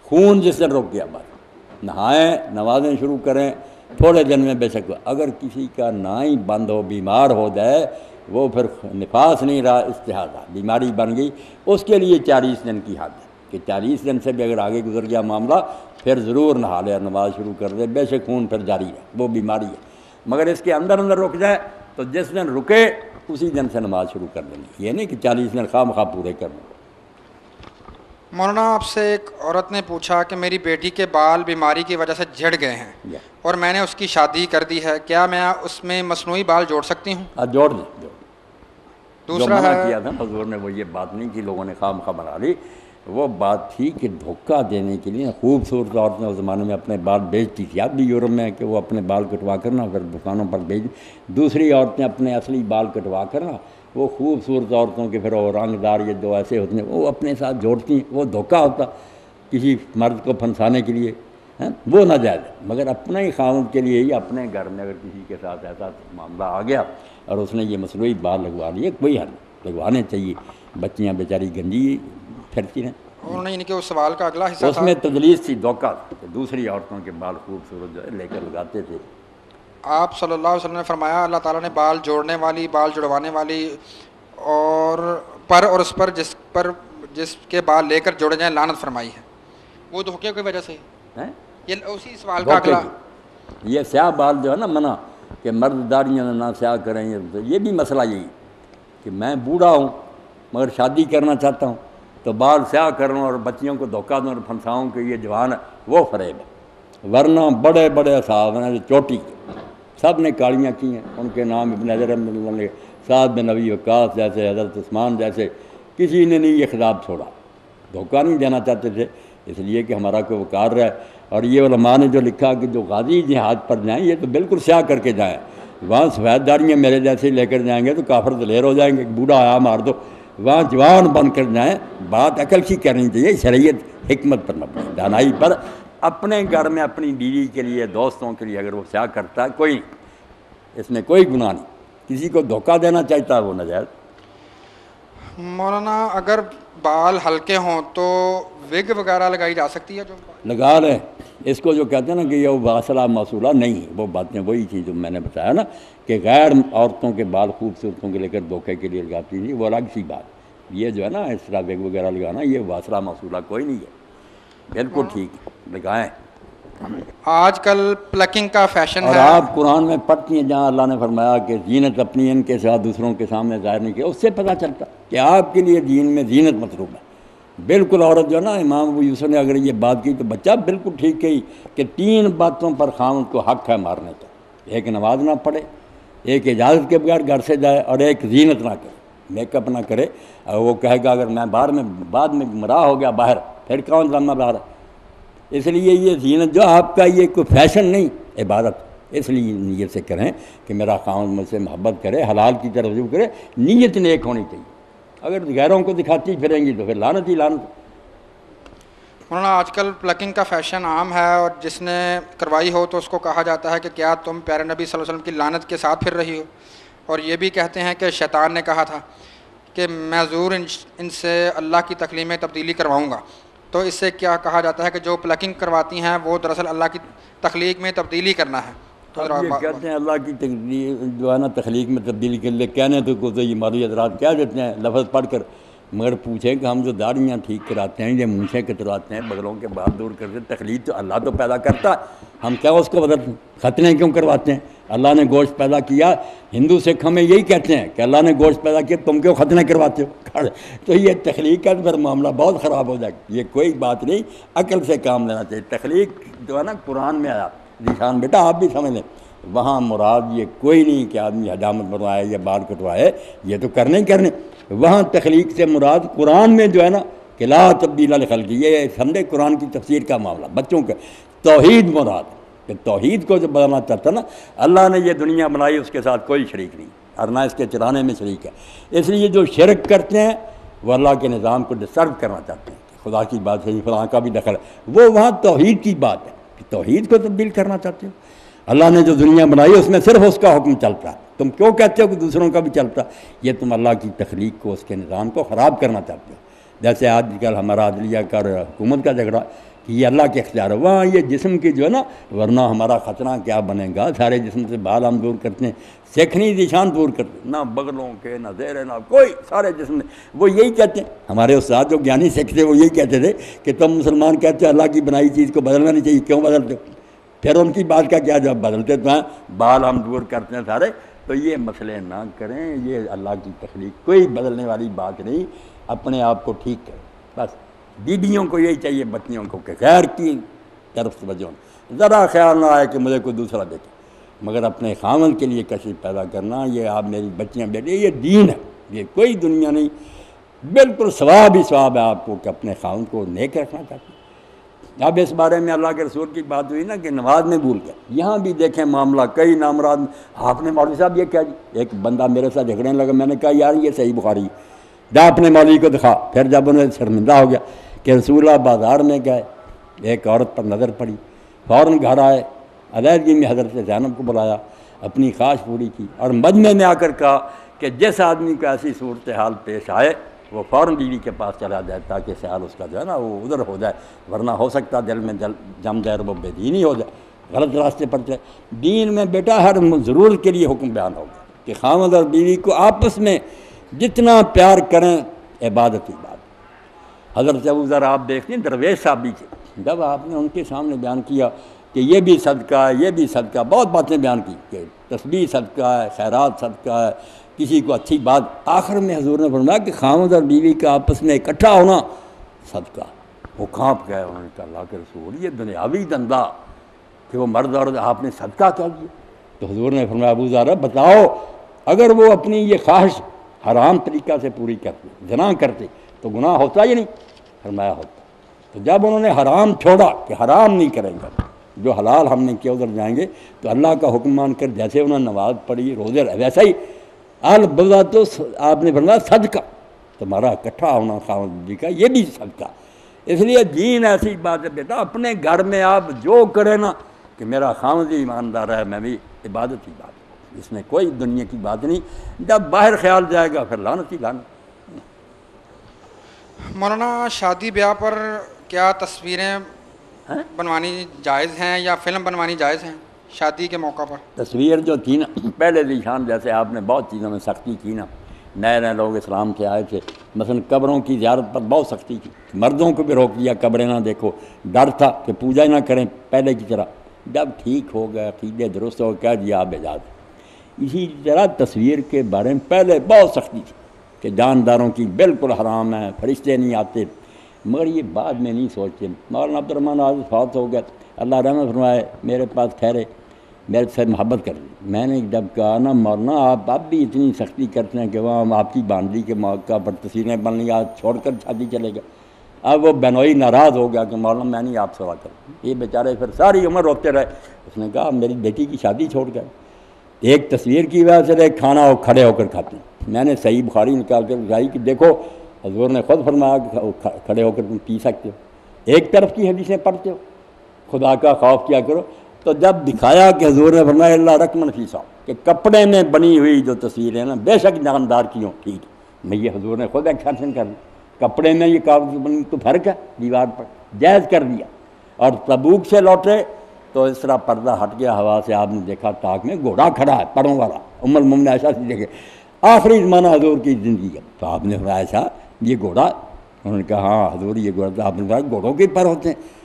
خون جس دن رک گیا بس نہائیں، نمازیں شروع کریں، تھوڑے دن میں بے شک۔ اگر کسی کا نہ ہی بند ہو، بیمار ہو جائے، وہ پھر نفاس نہیں رہا، استحاضہ بیماری بن گئی، اس کے لیے 40 دن کی حد ہے کہ 40 دن سے بھی اگر آگے گزر گیا معاملہ، پھر ضرور نہا لے اور نماز شروع کر دے، بے شک خون پھر جاری ہے، وہ بیماری ہے۔ مگر اس کے اندر رک جائے تو جس دن رکے اسی دن سے نماز شروع کر دینی، یہ نہیں کہ 40 دن خواہ مخواہ پورے کر لیں۔ مولانا، آپ سے ایک عورت نے پوچھا کہ میری بیٹی کے بال بیماری کی وجہ سے جھڑ گئے ہیں اور میں نے اس کی شادی کر دی ہے، کیا میں اس میں مصنوعی بال جوڑ سکتی ہوں؟ جوڑ دیں، جو دوسرا منع ہے، کیا تھا حضور نے، وہ یہ بات نہیں کہ لوگوں نے خواہ مخواہ بنا لی، وہ بات تھی کہ دھوکہ دینے کے لیے خوبصورت عورتیں اس زمانے میں اپنے بال بیچتی تھی، اب بھی یورپ میں ہے کہ وہ اپنے بال کٹوا کر نا پھر دکانوں پر بیچ، دوسری عورتیں اپنے اصلی بال کٹوا کر نا وہ خوبصورت عورتوں کے پھر وہ رنگ دار یہ جو ایسے ہوتے ہیں وہ اپنے ساتھ جوڑتی ہیں، وہ دھوکہ ہوتا کسی مرد کو پھنسانے کے لیے، وہ ناجائز ہے۔ مگر اپنے ہی خاوند کے لیے ہی اپنے گھر میں اگر کسی کے ساتھ ایسا معاملہ آ گیا اور اس نے یہ مصنوعی بال لگوا لیے، کوئی حل نہیں، لگوانے چاہیے، بچیاں بیچاری گنجی پھرتی ہیں۔ انہوں نے، یعنی کہ اس سوال کا اگلا حصہ اس تھا، میں تدلیس تھی، دھوکہ تھا، دوسری عورتوں کے بال خوبصورت جو ہے لے کر لگاتے تھے۔ آپ صلی اللہ علیہ وسلم نے فرمایا اللہ تعالیٰ نے بال جوڑنے والی، بال جڑوانے والی اور اس پر جس کے بال لے کر جوڑے جائیں لعنت فرمائی ہے، وہ دھوکے کی وجہ سے یہ اسی سوال کا اگلا۔ یہ سیاہ بال جو ہے نا منع کہ مرد داڑیاں نہ سیاہ کریں، یہ بھی مسئلہ یہی کہ میں بوڑھا ہوں مگر شادی کرنا چاہتا ہوں تو بال سیاہ کروں اور بچیوں کو دھوکہ دوں اور پھنساؤں کہ یہ جوان ہے، وہ فریب ہے۔ ورنہ بڑے بڑے صاحب ہیں چوٹی کے، سب نے کالیاں کی ہیں، ان کے نام ابن حجر نے، سعد بن ابی وقاص جیسے، حضرت عثمان جیسے، کسی نے نہیں یہ خطاب چھوڑا، دھوکہ نہیں دینا چاہتے تھے، اس لیے کہ ہمارا کوئی وقار رہے۔ اور یہ علماء نے جو لکھا کہ جو غازی جہاد پر جائیں یہ تو بالکل سیاہ کر کے جائیں، وہاں سفید داڑیاں میرے جیسے لے کر جائیں گے تو کافر دلیر ہو جائیں گے، بوڑھا آیا مار دو، وہاں جوان بن کر جائیں۔ بات عقل کی کرنی چاہیے، شریعت حکمت پر مبنی، دانائی پر۔ اپنے گھر میں اپنی بیوی کے لیے، دوستوں کے لیے اگر وہ سیاہ کرتا ہے کوئی نہیں، اس میں کوئی گناہ نہیں، کسی کو دھوکہ دینا چاہتا ہے وہ ناجائز۔ مولانا، اگر بال ہلکے ہوں تو وگ وغیرہ لگائی جا سکتی ہے؟ جو لگا رہے اس کو جو کہتے ہیں نا کہ یہ واصلہ موصولہ نہیں، وہ باتیں وہی چیز جو میں نے بتایا نا کہ غیر عورتوں کے بال خوبصورتوں کے لے کر دھوکے کے لیے لگاتی تھی، وہ الگ سی بات۔ یہ جو ہے نا اس طرح وگ وغیرہ لگانا یہ واصلہ موصولہ کوئی نہیں ہے، بالکل ٹھیک ہے، لگائیں۔ آج کل پلکنگ کا فیشن اور ہے، آپ قرآن میں پڑھتی ہیں جہاں اللہ نے فرمایا کہ زینت اپنی ان کے ساتھ دوسروں کے سامنے ظاہر نہیں کیا، اس سے پتہ چلتا کہ آپ کے لیے دین میں زینت مطلوب ہے۔ بالکل عورت جو ہے نا، امام ابو یوسف نے اگر یہ بات کی تو بچہ بالکل ٹھیک کہی کہ 3 باتوں پر خاوند کو حق ہے مارنے کا، ایک نماز نہ پڑھے، ایک اجازت کے بغیر گھر سے جائے، اور ایک زینت نہ کرے، میک اپ نہ کرے۔ اور وہ کہے گا اگر میں بعد میں گمراہ ہو گیا باہر، پھر کون جاننا باہر ہے؟ اس لیے یہ زینت جو آپ کا یہ کوئی فیشن نہیں، عبادت، اس لیے نیت سے کریں کہ میرا خاوند مجھ سے محبت کرے، حلال کی طرف رجوع کرے، نیت نیک ہونی چاہیے۔ اگر غیروں کو دکھاتی پھریں گی تو پھر لعنت ہی لعنت۔ مولانا، آج کل پلکنگ کا فیشن عام ہے اور جس نے کروائی ہو تو اس کو کہا جاتا ہے کہ کیا تم پیارے نبی صلی اللہ علیہ وسلم کی لعنت کے ساتھ پھر رہی ہو، اور یہ بھی کہتے ہیں کہ شیطان نے کہا تھا کہ میں ضرور ان سے اللہ کی تخلیق میں تبدیلی کرواؤں گا، تو اس سے کیا کہا جاتا ہے کہ جو پلکنگ کرواتی ہیں وہ دراصل اللہ کی تخلیق میں تبدیلی کرنا ہے؟ تو اب یہ کہتے ہیں اللہ کی تخلیق جو ہے نا تخلیق میں تبدیلی کے لیے کہنے تو یہ مولوی حضرات کہہ دیتے ہیں لفظ پڑھ کر، مگر پوچھیں کہ ہم جو داڑیاں ٹھیک کراتے ہیں، یہ مونچھیں کتراتے ہیں، بغلوں کے بال دور کرتے ہیں، تخلیق تو اللہ تو پیدا کرتا ہے، ہم کیا اس کو بدلتے ہیں؟ ختنے کیوں کرواتے ہیں؟ اللہ نے گوشت پیدا کیا، ہندو سکھ ہمیں یہی کہتے ہیں کہ اللہ نے گوشت پیدا کیا، تم کیوں ختنے کرواتے ہو؟ تو یہ تخلیق کا پھر معاملہ بہت خراب ہو جائے گا، یہ کوئی بات نہیں، عقل سے کام لینا چاہیے۔ تخلیق جو ہے نا قرآن میں آیا، ذیشان بیٹا آپ بھی سمجھ لیں، وہاں مراد یہ کوئی نہیں کہ آدمی حجامت بنوائے یا بال کٹوائے، یہ تو کرنے ہی کرنے۔ وہاں تخلیق سے مراد قرآن میں جو ہے نا کہ لا تبدیل لخلق، یہ سمجھے قرآن کی تفسیر کا معاملہ بچوں کا توحید مراد ہے، کہ توحید کو جو بدلنا چاہتا نا، اللہ نے یہ دنیا بنائی اس کے ساتھ کوئی شریک نہیں اور نہ اس کے چلانے میں شریک ہے، اس لیے جو شرک کرتے ہیں وہ اللہ کے نظام کو ڈسٹرب کرنا چاہتے ہیں، کہ خدا کی بات ہے فلاں کا بھی دخل ہے، وہ وہاں توحید کی بات ہے کہ توحید کو تبدیل کرنا چاہتے ہو۔ اللہ نے جو دنیا بنائی اس میں صرف اس کا حکم چلتا ہے، تم کیوں کہتے ہو کہ دوسروں کا بھی چلتا؟ یہ تم اللہ کی تخلیق کو، اس کے نظام کو خراب کرنا چاہتے ہو۔ جیسے آج کل ہمارا عدلیہ کا اور حکومت کا جھگڑا کہ یہ اللہ کے اختیار ہے، وہاں یہ جسم کی جو ہے نا، ورنہ ہمارا خطرہ کیا بنے گا، سارے جسم سے بال ہم دور کرتے ہیں، سیکھنی نشان دور کرتے ہیں، نہ بغلوں کے نہ زیرے نہ کوئی، سارے جسم میں وہ یہی کہتے ہیں۔ ہمارے استاد جو گیانی سکھ تھے وہ یہی کہتے تھے کہ تم مسلمان کہتے ہو اللہ کی بنائی چیز کو بدلنا نہیں چاہیے، کیوں بدلتے ہو؟ پھر ان کی بات کا کیا جب بدلتے تو ہیں بال ہم دور کرتے ہیں سارے، تو یہ مسئلے نہ کریں، یہ اللہ کی تخلیق کوئی بدلنے والی بات نہیں، اپنے آپ کو ٹھیک کریں بس۔ بیویوں کو یہی چاہیے، بچیوں کو کہ خیر کی طرف توجہ، ذرا خیال نہ آئے کہ مجھے کوئی دوسرا دیکھے، مگر اپنے خاوند کے لیے کشش پیدا کرنا، یہ آپ میری بچیاں بیٹے، یہ دین ہے، یہ کوئی دنیا نہیں، بالکل ثواب ہی ثواب ہے آپ کو کہ اپنے خاوند کو نیک رکھنا چاہتے ہیں۔ اب اس بارے میں اللہ کے رسول کی بات ہوئی نا کہ نماز میں بھول گیا، یہاں بھی دیکھیں معاملہ کئی نامراد، آپ نے مولوی صاحب یہ کیا جی، ایک بندہ میرے ساتھ جھگڑنے لگا، میں نے کہا یار یہ صحیح بخاری ہے، جا اپنے مولوی کو دکھا۔ پھر جب انہیں شرمندہ ہو گیا کہ رسول اللہ بازار میں گئے، ایک عورت پر نظر پڑی، فوراً گھر آئے، علیحدگی میں حضرت زینب کو بلایا، اپنی خواہش پوری کی، اور مجمع میں آ کر کہا کہ جس آدمی کو ایسی صورتحال پیش آئے وہ فوراً بیوی کے پاس چلا جائے تاکہ خیال اس کا جو ہے نا وہ ادھر ہو جائے، ورنہ ہو سکتا دل میں جم جائے اور وہ بے دینی ہو جائے، غلط راستے پر چلے۔ دین میں بیٹا ہر ضرورت کے لیے حکم بیان ہوگا کہ خاوند اور بیوی کو آپس میں جتنا پیار کریں، عبادت ہی بات۔ حضرت ابو ذر آپ دیکھتے ہیں درویش صاحب بھی تھے، جب آپ نے ان کے سامنے بیان کیا کہ یہ بھی صدقہ ہے، یہ بھی صدقہ، بہت باتیں بیان کی کہ تسبیح صدقہ ہے، خیرات صدقہ ہے، کسی کو اچھی بات، آخر میں حضور نے فرمایا کہ خاوند اور بیوی کا آپس میں اکٹھا ہونا صدقہ۔ وہ کانپ گئے، انہوں نے کہا اللہ کے رسول یہ دنیاوی دندہ کہ وہ مرد اور آپ نے صدقہ کیا دیا؟ تو حضور نے فرمایا ابو ذر بتاؤ اگر وہ اپنی یہ خواہش حرام طریقہ سے پوری کرتے، زنا کرتے تو گناہ ہوتا یا نہیں؟ فرمایا ہوتا۔ تو جب انہوں نے حرام چھوڑا کہ حرام نہیں کریں گے، جو حلال ہم نے کیا ادھر جائیں گے، تو اللہ کا حکم مان کر جیسے انہوں نے نماز پڑھی، روزے رہے، ویسا ہی البتہ تو آپ نے فرمایا صدقہ، تمہارا اکٹھا ہونا خاوند بیوی کا یہ بھی صدقہ۔ اس لیے دین ایسی بات ہے بیٹا، اپنے گھر میں آپ جو کریں نا کہ میرا خاوند ہی ایماندار ہے، میں بھی عبادت ہی بات ہے، اس میں کوئی دنیا کی بات نہیں۔ جب باہر خیال جائے گا پھر لعنت ہی لعنت۔ مولانا شادی بیاہ پر کیا تصویریں بنوانی جائز ہیں یا فلم بنوانی جائز ہیں شادی کے موقع پر؟ تصویر جو تھی نا پہلے ذیشان، جیسے آپ نے بہت چیزوں میں سختی کی نا، نئے نئے لوگ اسلام سے آئے تھے، مثلا قبروں کی زیارت پر بہت سختی کی، مردوں کو بھی روک دیا قبریں نہ دیکھو، ڈر تھا کہ پوجا نہ کریں پہلے کی طرح۔ جب ٹھیک ہو گئے، عقیدے درست ہو، کہہ دیا آپ اجازت۔ اسی طرح تصویر کے بارے میں پہلے بہت سختی تھی کہ جانداروں کی بالکل حرام ہے، فرشتے نہیں آتے، مگر یہ بعد میں نہیں سوچتے۔ مولانا عبد الرحمن آج فوت ہو گیا، اللہ رحمت فرمائے، میرے پاس ٹھہرے، میرے سے محبت کر دی۔ میں نے جب کہا نا مولانا آپ اب بھی اتنی سختی کرتے ہیں کہ وہاں آپ کی باندھی کے موقع پر تصویریں بن لی، آج چھوڑ کر شادی چلے گئے۔ اب وہ بنوئی ناراض ہو گیا کہ مولانا میں نہیں آپ سوا کروں۔ یہ بیچارے پھر ساری عمر روتے رہے۔ اس نے کہا میری بیٹی کی شادی چھوڑ گئے، ایک تصویر کی وجہ سے کھانا وہ کھڑے ہو کر کھاتے ہیں۔ میں نے صحیح بخاری نکال کر دکھائی کہ دیکھو حضور نے خود فرمایا کہ کھڑے ہو کر تم پی سکتے ہو، ایک طرف کی حدیثیں پڑھتے ہو، خدا کا خوف کیا کرو۔ تو جب دکھایا کہ حضور نے فرمایا اللہ رقم فیسا، کہ کپڑے میں بنی ہوئی جو تصویریں نا بے شک جاندار کی ہوں، ٹھیک میں یہ حضور نے خود ایکسپشن کر دی، کپڑے میں یہ کاغذ بنی تو فرق ہے، دیوار پر جائز کر دیا۔ اور تبوک سے لوٹے تو اس طرح پردہ ہٹ گیا ہوا سے، آپ نے دیکھا تاک میں گھوڑا کھڑا ہے پروں والا، ام المومنین عائشہ سے دیکھے، آخری زمانہ حضور کی زندگی ہے۔ تو آپ نے فرمایا عائشہ یہ گھوڑا؟ انہوں نے کہا ہاں حضور یہ گھوڑا۔ تو آپ نے کہا گھوڑوں کے پر ہوتے ہیں؟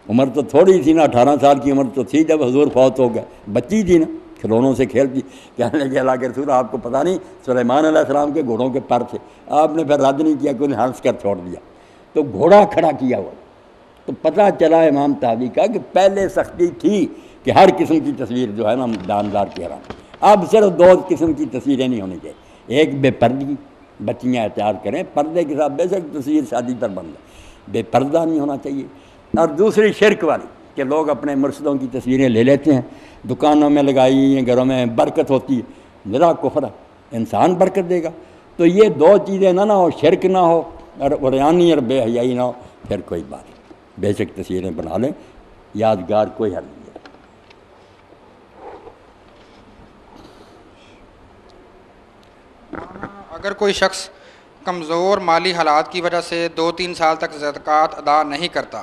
عمر تو تھوڑی تھی نا، 18 سال کی عمر تو تھی جب حضور فوت ہو گئے، بچی تھی نا، کھلونوں سے کھیلتی۔ کہنے لگے اللہ کے رسول آپ کو پتہ نہیں سلیمان علیہ السلام کے گھوڑوں کے پر تھے؟ آپ نے پھر رد نہیں کیا کہ انہیں ہنس کر چھوڑ دیا، تو گھوڑا کھڑا کیا ہوا۔ تو پتہ چلا امام طحاوی کا کہ پہلے سختی تھی کہ ہر قسم کی تصویر جو ہے نا جاندار کی حرام، اب صرف دو قسم کی تصویریں نہیں ہونی چاہیے، ایک بے پردگی بچیاں احتیاط کریں، پردے کے ساتھ بے شک تصویر شادی پر بند ہے، بے پردہ نہیں ہونا چاہیے۔ اور دوسری شرک والی کہ لوگ اپنے مرشدوں کی تصویریں لے لیتے ہیں، دکانوں میں لگائی ہیں، گھروں میں برکت ہوتی ہے، میرا کفر ہے، انسان برکت دے گا۔ تو یہ دو چیزیں نہ ہو، شرک نہ ہو اور عریانی اور بے حیائی نہ ہو، پھر کوئی بات نہیں، بے شک تصویریں بنا لیں، یادگار کوئی حل نہیں ہے۔ اگر کوئی شخص کمزور مالی حالات کی وجہ سے 2-3 سال تک زکوٰۃ ادا نہیں کرتا،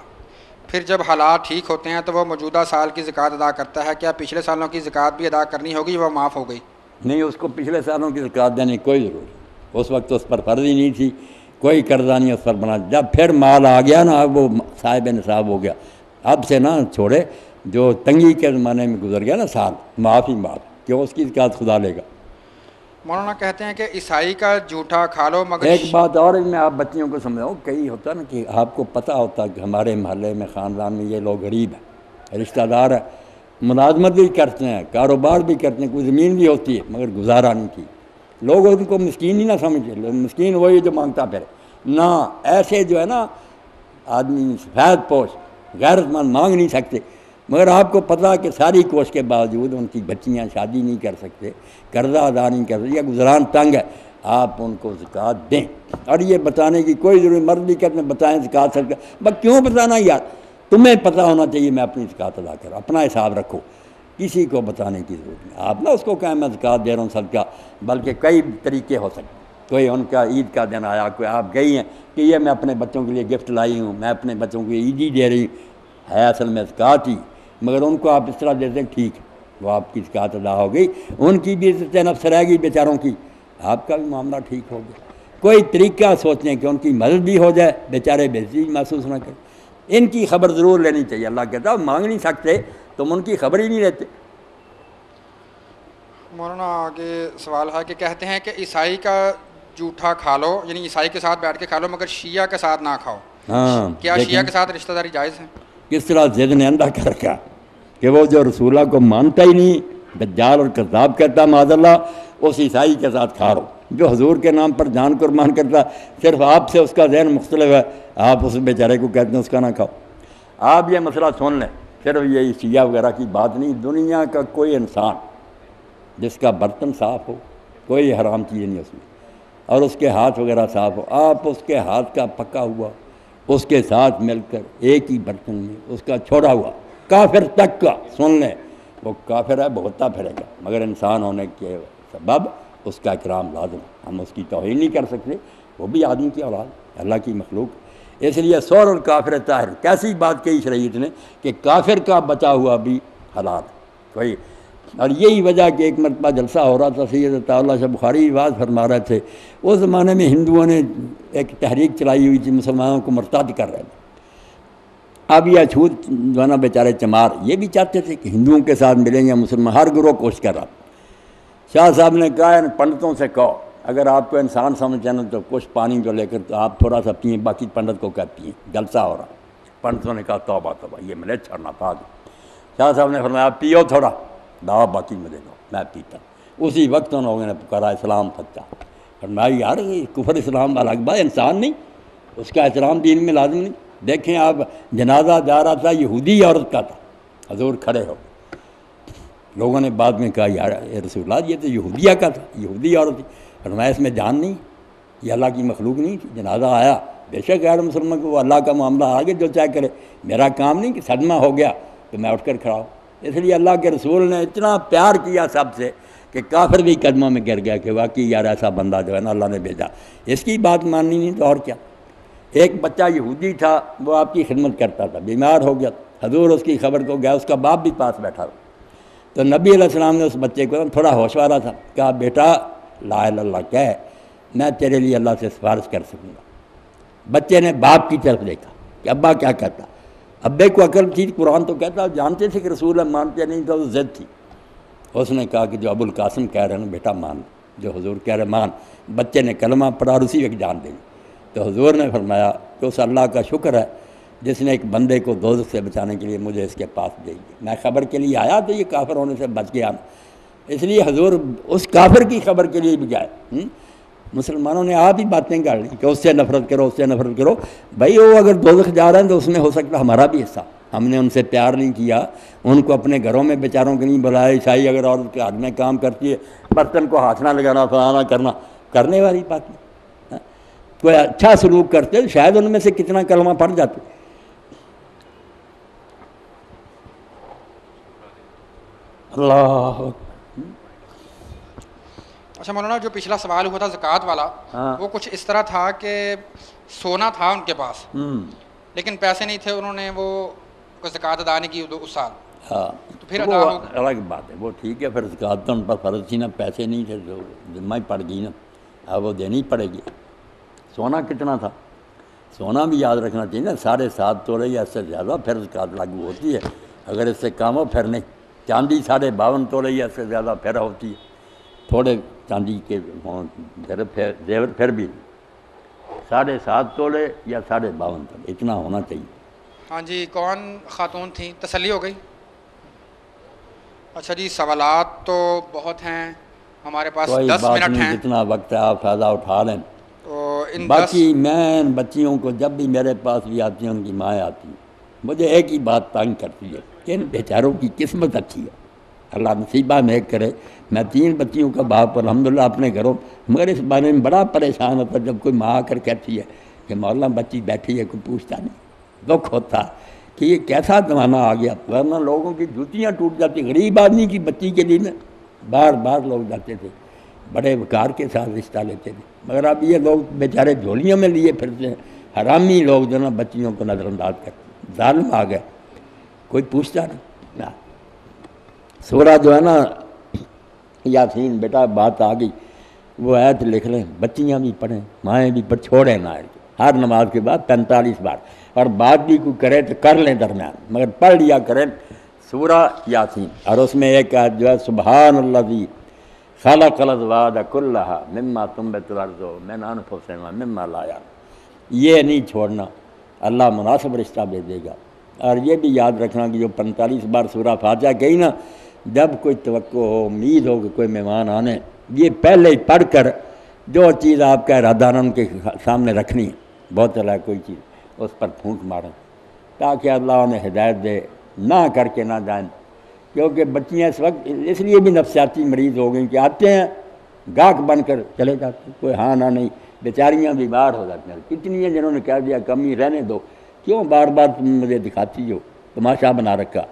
پھر جب حالات ٹھیک ہوتے ہیں تو وہ موجودہ سال کی زکوٰۃ ادا کرتا ہے، کیا پچھلے سالوں کی زکوٰۃ بھی ادا کرنی ہوگی، وہ معاف ہو گئی؟ نہیں، اس کو پچھلے سالوں کی زکوٰۃ دینے کی کوئی ضرورت نہیں، اس وقت اس پر فرض ہی نہیں تھی، کوئی قرضہ نہیں اس پر بنا۔ جب پھر مال آ گیا نا، اب وہ صاحب نصاب ہو گیا، اب سے نہ چھوڑے، جو تنگی کے زمانے میں گزر گیا نا سال، معاف ہی معاف، کیوں اس کی زکوٰۃ خدا لے گا۔ مولانا کہتے ہیں کہ عیسائی کا جھوٹا کھا لو مگر ایک بات اور میں آپ بچیوں کو سمجھاؤں، کئی ہوتا نا کہ آپ کو پتہ ہوتا کہ ہمارے محلے میں خاندان میں یہ لوگ غریب ہیں، رشتہ دار ہیں، ملازمت بھی کرتے ہیں، کاروبار بھی کرتے ہیں، کوئی زمین بھی ہوتی ہے مگر گزارا نہیں کی، لوگ ان کو مسکین ہی نہ سمجھے، مسکین وہی جو مانگتا پھر نہ، ایسے جو ہے نا آدمی سفید پوش غیرت مند مانگ نہیں سکتے، مگر آپ کو پتہ کہ ساری کوشش کے باوجود ان کی بچیاں شادی نہیں کر سکتے، قرضہ ادا نہیں کر سکتے، یا گزران تنگ ہے، آپ ان کو زکوٰۃ دیں۔ اور یہ بتانے کی کوئی ضرورت، مرد بھی کہتے ہیں بتائیں زکوٰۃ سب کا، بس کیوں بتانا یار، تمہیں پتہ ہونا چاہیے میں اپنی زکوٰۃ ادا کروں، اپنا حساب رکھو، کسی کو بتانے کی ضرورت نہیں۔ آپ نہ اس کو کہیں میں زکوٰۃ دے رہا ہوں صدقہ، بلکہ کئی طریقے ہو سکتے ہیں، کوئی ان کا عید کا دن آیا، کوئی آپ گئی ہیں کہ یہ میں اپنے بچوں کے لیے گفٹ لائی ہوں، میں اپنے بچوں کو عیدی دے رہی ہوں، ہے اصل میں زکوٰۃ ہی، مگر ان کو آپ اس طرح دیتے ہیں، ٹھیک ہے، وہ آپ کی زکوٰۃ ادا ہو گئی، ان کی بھی عزت نفس رہ گئی بیچاروں کی، آپ کا بھی معاملہ ٹھیک ہو گیا۔ کوئی طریقہ سوچیں کہ ان کی مدد بھی ہو جائے، بیچارے بے عزتی محسوس نہ کریں، ان کی خبر ضرور لینی چاہیے۔ اللہ کہتا ہے مانگ نہیں سکتے تم ان کی خبر ہی نہیں لیتے۔ مولانا آگے سوال ہے کہ کہتے ہیں کہ عیسائی کا جھوٹا کھا لو، یعنی عیسائی کے ساتھ بیٹھ کے کھا لو مگر شیعہ کے ساتھ نہ کھاؤ، ہاں، کیا شیعہ کے ساتھ رشتہ داری جائز ہے؟ کس طرح ضد نے اندھا کر رکھا کہ وہ جو رسول اللہ کو مانتا ہی نہیں، دجال اور کذاب کہتا معاذ اللہ، اس عیسائی کے ساتھ کھا رہو جو حضور کے نام پر جان قربان کرتا، صرف آپ سے اس کا ذہن مختلف ہے، آپ اس بیچارے کو کہتے ہیں اس کا نہ کھاؤ۔ آپ یہ مسئلہ سن لیں، صرف یہ شیعہ وغیرہ کی بات نہیں، دنیا کا کوئی انسان جس کا برتن صاف ہو، کوئی حرام چیز نہیں اس میں، اور اس کے ہاتھ وغیرہ صاف ہو، آپ اس کے ہاتھ کا پکا ہوا اس کے ساتھ مل کر ایک ہی برتن میں اس کا چھوڑا ہوا کافر تک کا، سن لیں، وہ کافر ہے بھگتتا پھرے گا، مگر انسان ہونے کے سبب اس کا اکرام لازم، ہم اس کی توہین نہیں کر سکتے، وہ بھی آدمی کی اولاد، اللہ کی مخلوق، اس لیے سور اور کافر طاہر، کیسی بات کہی شریعت نے کہ کافر کا بچا ہوا بھی حلال ہے کوئی۔ اور یہی وجہ کہ ایک مرتبہ جلسہ ہو رہا تھا، سید عطا اللہ شاہ بخاری بات فرما رہے تھے، اس زمانے میں ہندوؤں نے ایک تحریک چلائی ہوئی تھی، مسلمانوں کو مرتد کر رہے تھے۔ اب یہ چھوت جو ہے نا بیچارے چمار، یہ بھی چاہتے تھے کہ ہندوؤں کے ساتھ ملیں یا مسلمان، ہر گروہ کوشش کر رہا۔ شاہ صاحب نے کہا ان پنڈتوں سے کہو اگر آپ کو انسان سمجھتے نا تو کچھ پانی جو لے کر تو آپ تھوڑا سا پئیں، باقی پنڈت کو کیا پئیں، جلسہ ہو رہا۔ پنڈتوں نے کہا توبہ توبہ، یہ ملے چھڑنا پا دو۔ شاہ صاحب نے فرمایا پیو تھوڑا، داؤ باقی مجھے دو، میں پیتا۔ اسی وقت ان لوگوں نے پکارا اسلام سچا، فرمایا یار یہ کفر اسلام الگ بات، انسان نہیں، اس کا احترام دین میں لازم نہیں۔ دیکھیں آپ، جنازہ جا رہا تھا، یہودی عورت کا تھا، حضور کھڑے ہو، لوگوں نے بعد میں کہا یار اے رسول اللہ یہ تو یہودیہ کا تھا، یہودی عورت تھی، فرمایا اس میں جان نہیں، یہ اللہ کی مخلوق نہیں تھی، جنازہ آیا، بے شک غیر مسلمان کو وہ اللہ کا معاملہ آگے جو چاہے کرے، میرا کام نہیں کہ صدمہ ہو گیا تو میں اٹھ کر کھڑا ہوں۔ اس لیے اللہ کے رسول نے اتنا پیار کیا سب سے کہ کافر بھی قدموں میں گر گیا کہ واقعی یار ایسا بندہ جو ہے نا اللہ نے بھیجا، اس کی بات ماننی نہیں تو اور کیا۔ ایک بچہ یہودی تھا، وہ آپ کی خدمت کرتا تھا، بیمار ہو گیا، حضور اس کی خبر کو گیا، اس کا باپ بھی پاس بیٹھا تھا، تو نبی علیہ السلام نے اس بچے کو تھوڑا ہوش وارا تھا، کہا بیٹا لا الہ الا اللہ کہہ، میں تیرے لیے اللہ سے سفارش کر سکوں گا۔ بچے نے باپ کی طرف دیکھا کہ ابا کیا کہتا، ابے کو عقل تھی، قرآن تو کہتا، جانتے تھے کہ رسول اللہ مانتے نہیں تھا، ضد تھی۔ اس نے کہا کہ جو ابو القاسم کہہ رہے ہیں بیٹا مان، جو حضور کہہ رہے مان۔ بچے نے کلمہ پڑھا اور اسی وقت جان دیں، تو حضور نے فرمایا کہ اس اللہ کا شکر ہے جس نے ایک بندے کو دوزخ سے بچانے کے لیے مجھے اس کے پاس بھیج دیا، میں خبر کے لیے آیا تو یہ کافر ہونے سے بچ گیا، اس لیے حضور اس کافر کی خبر کے لیے بھی گئے۔ مسلمانوں نے آپ ہی باتیں کر لی کہ اس سے نفرت کرو، اس سے نفرت کرو. بھائی وہ اگر دوزخ جا رہے ہیں تو اس میں ہو سکتا ہمارا بھی حصہ. ہم نے ان سے پیار نہیں کیا، ان کو اپنے گھروں میں بیچاروں کے نہیں بلایا. عیسائی اگر عورت کے حق میں کام کرتی ہے، برتن کو ہاتھ نہ لگانا، فلانا کرنا، کرنے والی بات نہیں. کوئی اچھا سلوک کرتے شاید ان میں سے کتنا کلمہ پڑھ جاتے. اللہ. اچھا مولانا، جو پچھلا سوال ہوا تھا زکوٰۃ والا، وہ کچھ اس طرح تھا کہ سونا تھا ان کے پاس لیکن پیسے نہیں تھے، انہوں نے وہ زکوٰۃ ادا نہیں کی اس سال. ہاں تو پھر وہ ادا ہو الگ بات ہے، وہ ٹھیک ہے. پھر زکوٰۃ تو ان پر فرض تھی نا، پیسے نہیں تھے تو ذمہ ہی پڑ گئی نا، اب وہ دینی پڑے گی. سونا کتنا تھا؟ سونا بھی یاد رکھنا چاہیے نا، 7.5 تولے یا اس سے زیادہ پھر زکوٰۃ لاگو ہوتی ہے. اگر اس سے کم ہو پھر نہیں. چاندی 52.5 تولے یا اس سے زیادہ پھر ہوتی ہے. تھوڑے چاندی کے زیور پھر بھی 7.5 تولے یا 52.5 تولے اتنا ہونا چاہیے. ہاں جی، کون خاتون تھیں؟ تسلی ہو گئی. اچھا جی، سوالات تو بہت ہیں، ہمارے پاس کوئی 10 بات منٹ نہیں، ہیں، جتنا وقت ہے آپ فائدہ اٹھا لیں. تو ان باقی میں ان بچیوں کو جب بھی میرے پاس بھی آتی ہیں، ان کی مائیں آتی ہیں، مجھے ایک ہی بات تنگ کرتی ہے کہ ان بیچاروں کی قسمت اچھی ہے، اللہ نصیبہ نیک کرے. میں 3 بچیوں کا باپ الحمدللہ اپنے گھروں، مگر اس بارے میں بڑا پریشان ہوتا جب کوئی ماں آ کر کہتی ہے کہ مولانا بچی بیٹھی ہے، کوئی پوچھتا نہیں. دکھ ہوتا کہ یہ کیسا زمانہ آ گیا، ورنہ لوگوں کی جوتیاں ٹوٹ جاتی. غریب آدمی کی بچی کے لیے نا بار بار لوگ جاتے تھے، بڑے وقار کے ساتھ رشتہ لیتے تھے. مگر اب یہ لوگ بیچارے جھولیوں میں لیے پھرتے ہیں. حرامی لوگ جو نا بچیوں کو نظر انداز کرتے، ظالم آ گئے، کوئی پوچھتا نہیں. سورہ جو ہے نا یاسین، بیٹا بات آ گئی، وہ آیت لکھ لیں، بچیاں بھی پڑھیں، مائیں بھی پڑھ، چھوڑیں نہ ہر نماز کے بعد 45 بار. اور بات بھی کوئی کرے تو کر لیں درمیان، مگر پڑھ لیا کریں سورہ یاسین. اور اس میں ایک آیت جو ہے سبحان الذی خلق الازواج کلھا مما تنبت الارض من انفسہم مما لا یعلمون. یہ نہیں چھوڑنا، اللہ مناسب رشتہ دے دے گا. اور یہ بھی یاد رکھنا کہ جو 45 بار سورہ فاتحہ کہی نا، جب کوئی توقع ہو، امید ہو کہ کوئی مہمان آنے، یہ پہلے ہی پڑھ کر جو چیز آپ کا ارادہ ان کے سامنے رکھنی ہے، بہت اللہ کوئی چیز اس پر پھونک ماریں تاکہ اللہ انہیں ہدایت دے، نہ کر کے نہ جائیں. کیونکہ بچیاں اس وقت اس لیے بھی نفسیاتی مریض ہو گئیں کہ آتے ہیں گاہک بن کر چلے جاتے ہیں، کوئی ہاں نہ نہیں، بیچاریاں بیمار ہو جاتی ہیں. کتنی ہیں جنہوں نے کہہ دیا کمی رہنے دو، کیوں بار بار تم مجھے دکھاتی ہو، تماشا بنا رکھا.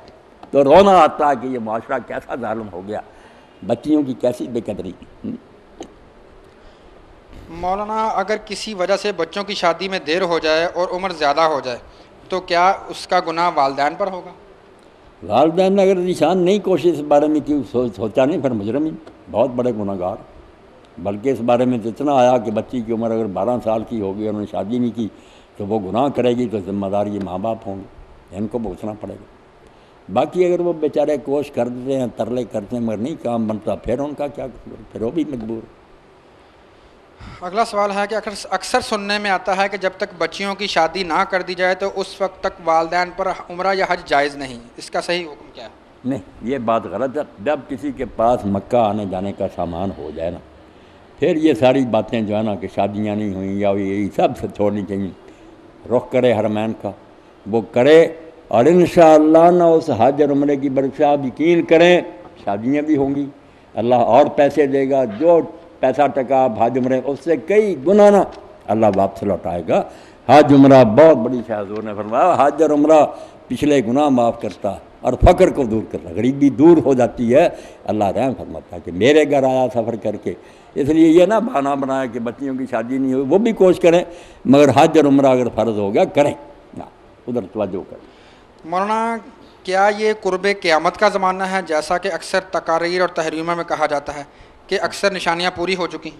تو رونا آتا ہے کہ یہ معاشرہ کیسا ظالم ہو گیا، بچیوں کی کیسی بے قدری. مولانا، اگر کسی وجہ سے بچوں کی شادی میں دیر ہو جائے اور عمر زیادہ ہو جائے تو کیا اس کا گناہ والدین پر ہوگا؟ والدین نے اگر نشان نہیں کوشش اس بارے میں کی سوچا نہیں، پھر مجرم ہی بہت بڑے گناہ گار. بلکہ اس بارے میں اتنا آیا کہ بچی کی عمر اگر 12 سال کی ہوگی اور انہوں نے شادی نہیں کی تو وہ گناہ کرے گی، تو ذمہ دار یہ ماں باپ ہوں گے، ان کو بھگتنا پڑے گا. باقی اگر وہ بیچارے کوشش کر دیتے ہیں، ترلے کرتے ہیں، مگر نہیں کام بنتا، پھر ان کا کیا قصور، پھر وہ بھی مجبور. اگلا سوال ہے کہ اکثر سننے میں آتا ہے کہ جب تک بچیوں کی شادی نہ کر دی جائے تو اس وقت تک والدین پر عمرہ یا حج جائز نہیں، اس کا صحیح حکم کیا ہے؟ نہیں، یہ بات غلط ہے. جب کسی کے پاس مکہ آنے جانے کا سامان ہو جائے نا، پھر یہ ساری باتیں جو ہے نا کہ شادیاں نہیں ہوئیں یا یہی سب سے چھوڑنی چاہیے. رخ کرے حرمین کا، وہ کرے، اور انشاءاللہ نہ اس حج اور عمرے کی برکت آپ یقین کریں شادیاں بھی ہوں گی، اللہ اور پیسے دے گا. جو پیسہ ٹکا آپ حج عمرے اس سے کئی گنا نہ اللہ واپس لوٹائے گا. حج عمرہ بہت بڑی شاہ، حضور نے فرمایا حج اور عمرہ پچھلے گناہ معاف کرتا اور فقر کو دور کرتا، غریبی دور ہو جاتی ہے. اللہ رحم فرماتا ہے کہ میرے گھر آیا سفر کر کے. اس لیے یہ نہ بہانہ بنایا کہ بچیوں کی شادی نہیں ہوئی، وہ بھی کوشش کریں، مگر حج اور عمرہ اگر فرض ہو گیا کریں، ادھر توجہ کریں. مولانا، کیا یہ قرب قیامت کا زمانہ ہے جیسا کہ اکثر تقاریر اور تحریموں میں کہا جاتا ہے کہ اکثر نشانیاں پوری ہو چکی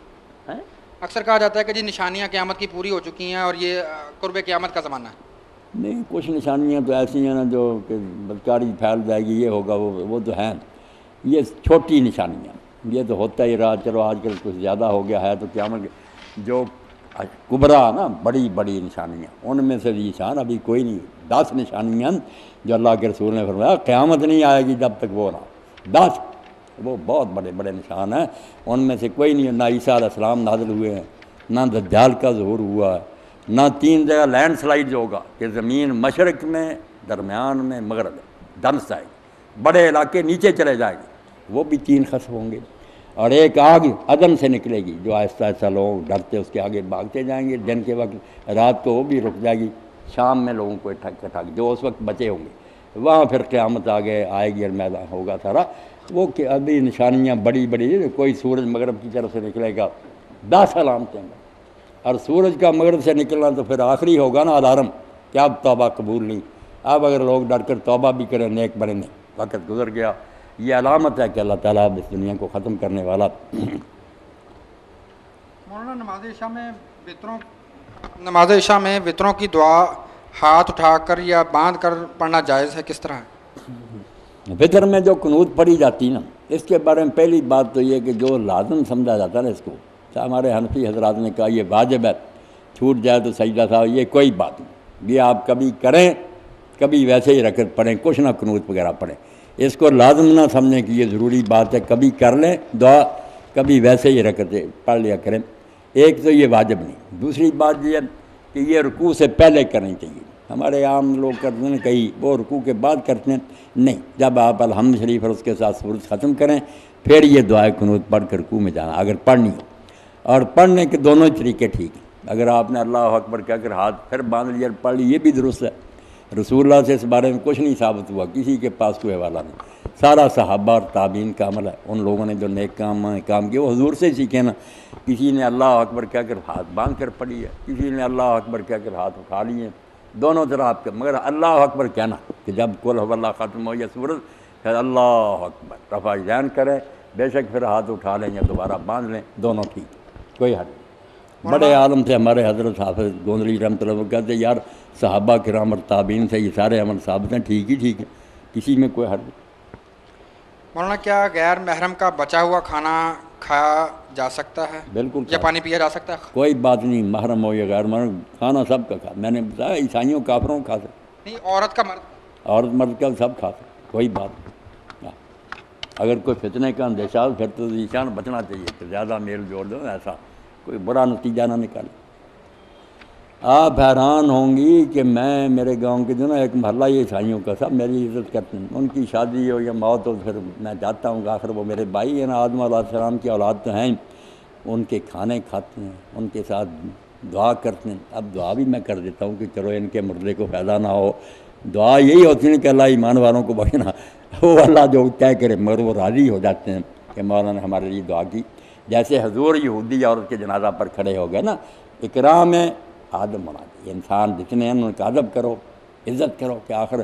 ہیں؟ اکثر کہا جاتا ہے کہ جی نشانیاں قیامت کی پوری ہو چکی ہیں اور یہ قرب قیامت کا زمانہ ہے. نہیں، کچھ نشانیاں تو ایسی ہیں نا جو کہ بدکاری پھیل جائے گی، یہ ہوگا وہ تو ہیں. یہ چھوٹی نشانیاں، یہ تو ہوتا ہی رہا. چلو آج کل کچھ زیادہ ہو گیا ہے تو قیامت جو کبرا نا بڑی بڑی نشانیاں، ان میں سے نشان ابھی کوئی نہیں. 10 نشانیاں جو اللہ کے رسول نے فرمایا قیامت نہیں آئے گی جب تک وہ نہ 10 وہ بہت بڑے بڑے نشان ہیں، ان میں سے کوئی نہیں، نہ عیسیٰ علیہ السلام نازل ہوئے ہیں، نہ دجال کا ظہور ہوا ہے، نہ 3 جگہ لینڈ سلائڈ جو ہوگا کہ زمین مشرق میں، درمیان میں، مغرب میں دھنس جائے گی، بڑے علاقے نیچے چلے جائیں گے، وہ بھی 3 خسف ہوں گے، اور ایک آگ عدن سے نکلے گی جو آہستہ آہستہ لوگ ڈرتے اس کے آگے بھاگتے جائیں گے، دن کے وقت، رات کو وہ بھی رک جائے گی، شام میں لوگوں کو اکٹھا جو اس وقت بچے ہوں گے، وہاں پھر قیامت آئے گی اور میدان ہوگا سارا، وہ کہ ابھی نشانیاں بڑی بڑی، کوئی سورج مغرب کی طرف سے نکلے گا، 10 علامتیں ہیں، اور سورج کا مغرب سے نکلنا تو پھر آخری ہوگا نا الارم کہ اب توبہ قبول نہیں، اب اگر لوگ ڈر کر توبہ بھی کریں نیک بنے نہیں، وقت گزر گیا، یہ علامت ہے کہ اللہ تعالیٰ اب اس دنیا کو ختم کرنے والا۔ مولانا نماز عشاء میں وطروں کی دعا ہاتھ اٹھا کر یا باندھ کر پڑھنا جائز ہے، کس طرح ہے؟ وطر میں جو قنوت پڑھی جاتی نا، اس کے بارے میں پہلی بات تو یہ کہ جو لازم سمجھا جاتا ہے نا اس کو، ہمارے حنفی حضرات نے کہا یہ واجب ہے، چھوٹ جائے تو سجدہ صاحب، یہ کوئی بات نہیں، یہ آپ کبھی کریں، کبھی ویسے ہی رکعت پڑھیں، کچھ نہ قنوت وغیرہ پڑھیں، اس کو لازم نہ سمجھیں کہ یہ ضروری بات ہے، کبھی کر لیں دعا، کبھی ویسے ہی رکعتیں پڑھ لیا کریں، ایک تو یہ واجب نہیں۔ دوسری بات یہ ہے کہ یہ رکوع سے پہلے کرنی چاہیے، ہمارے عام لوگ کرتے ہیں کئی وہ رکوع کے بعد کرتے ہیں، نہیں، جب آپ الحمد شریف اور اس کے ساتھ سورج ختم کریں پھر یہ دعائے قنوت پڑھ کر رکوع میں جانا اگر پڑھنی ہو، اور پڑھنے کے دونوں ہی طریقے ٹھیک ہیں، اگر آپ نے اللہ اکبر کہہ کر ہاتھ پھر باندھ لیا اور پڑھ لی یہ بھی درست ہے، رسول اللہ سے اس بارے میں کچھ نہیں ثابت ہوا، کسی کے پاس کوئی حوالہ نہیں، سارا صحابہ اور تابعین کا عمل ہے، ان لوگوں نے جو نیک کام کیے وہ حضور سے ہی سیکھے نا، کسی نے اللہ اکبر کہہ کر ہاتھ باندھ کر پڑھی ہے، کسی نے اللہ اکبر کہہ کر ہاتھ اٹھا لیے، دونوں طرح آپ کے، مگر اللہ اکبر کہنا کہ جب قل هو اللہ ختم ہو یا سورج پھر اللہ اکبر رفع ذہن کریں، بے شک پھر ہاتھ اٹھا لیں یا دوبارہ باندھ لیں، دونوں ٹھیک، کوئی حد نہیں۔ بڑے عالم تھے ہمارے حضرت حافظ گوندری رحمۃ اللہ علیہ، کہتے یار صحابہ کرام اور تابعین سے یہ سارے عمل ثابت ہیں، ٹھیک ہے، کسی میں کوئی حد نہیں۔ مولانا کیا غیر محرم کا بچا ہوا کھانا کھایا جا سکتا ہے؟ بالکل، یا پانی پیا جا سکتا ہے؟ کوئی بات نہیں، محرم ہو یا غیر محرم، کھانا سب کا کھا، میں نے بتایا عیسائیوں کافروں کھا سکتے، نہیں، عورت کا مرد، عورت مرد کا سب کھا سکتے، کوئی بات نہیں، اگر کوئی فتنے کا اندیشہ ہو پھر تو نشان بچنا چاہیے کہ زیادہ میل جوڑ دو، ایسا کوئی برا نتیجہ نہ نکالے۔ آپ حیران ہوں گی کہ میرے گاؤں کے جو نا ایک محلہ یہ عیسائیوں کا، سب میری عزت کرتے ہیں، ان کی شادی ہو یا موت ہو پھر میں جاتا ہوں، آخر وہ میرے بھائی ہیں نا، آدم علیہ السلام کی اولاد تو ہیں، ان کے کھانے کھاتے ہیں، ان کے ساتھ دعا کرتے ہیں، اب دعا بھی میں کر دیتا ہوں کہ چلو ان کے مردے کو فائدہ نہ ہو، دعا یہی ہوتی ہے کہ اللہ ایمان والوں کو بخشنا، وہ اللہ جو طے کرے، مگر وہ راضی ہو جاتے ہیں کہ مولانا نے ہمارے لیے دعا کی، جیسے حضور یہودی عورت کے جنازہ پر کھڑے ہو گئے نا، اکرام آدم ہونا چاہیے، انسان جتنے ہیں ان کا ادب کرو، عزت کرو کہ آخر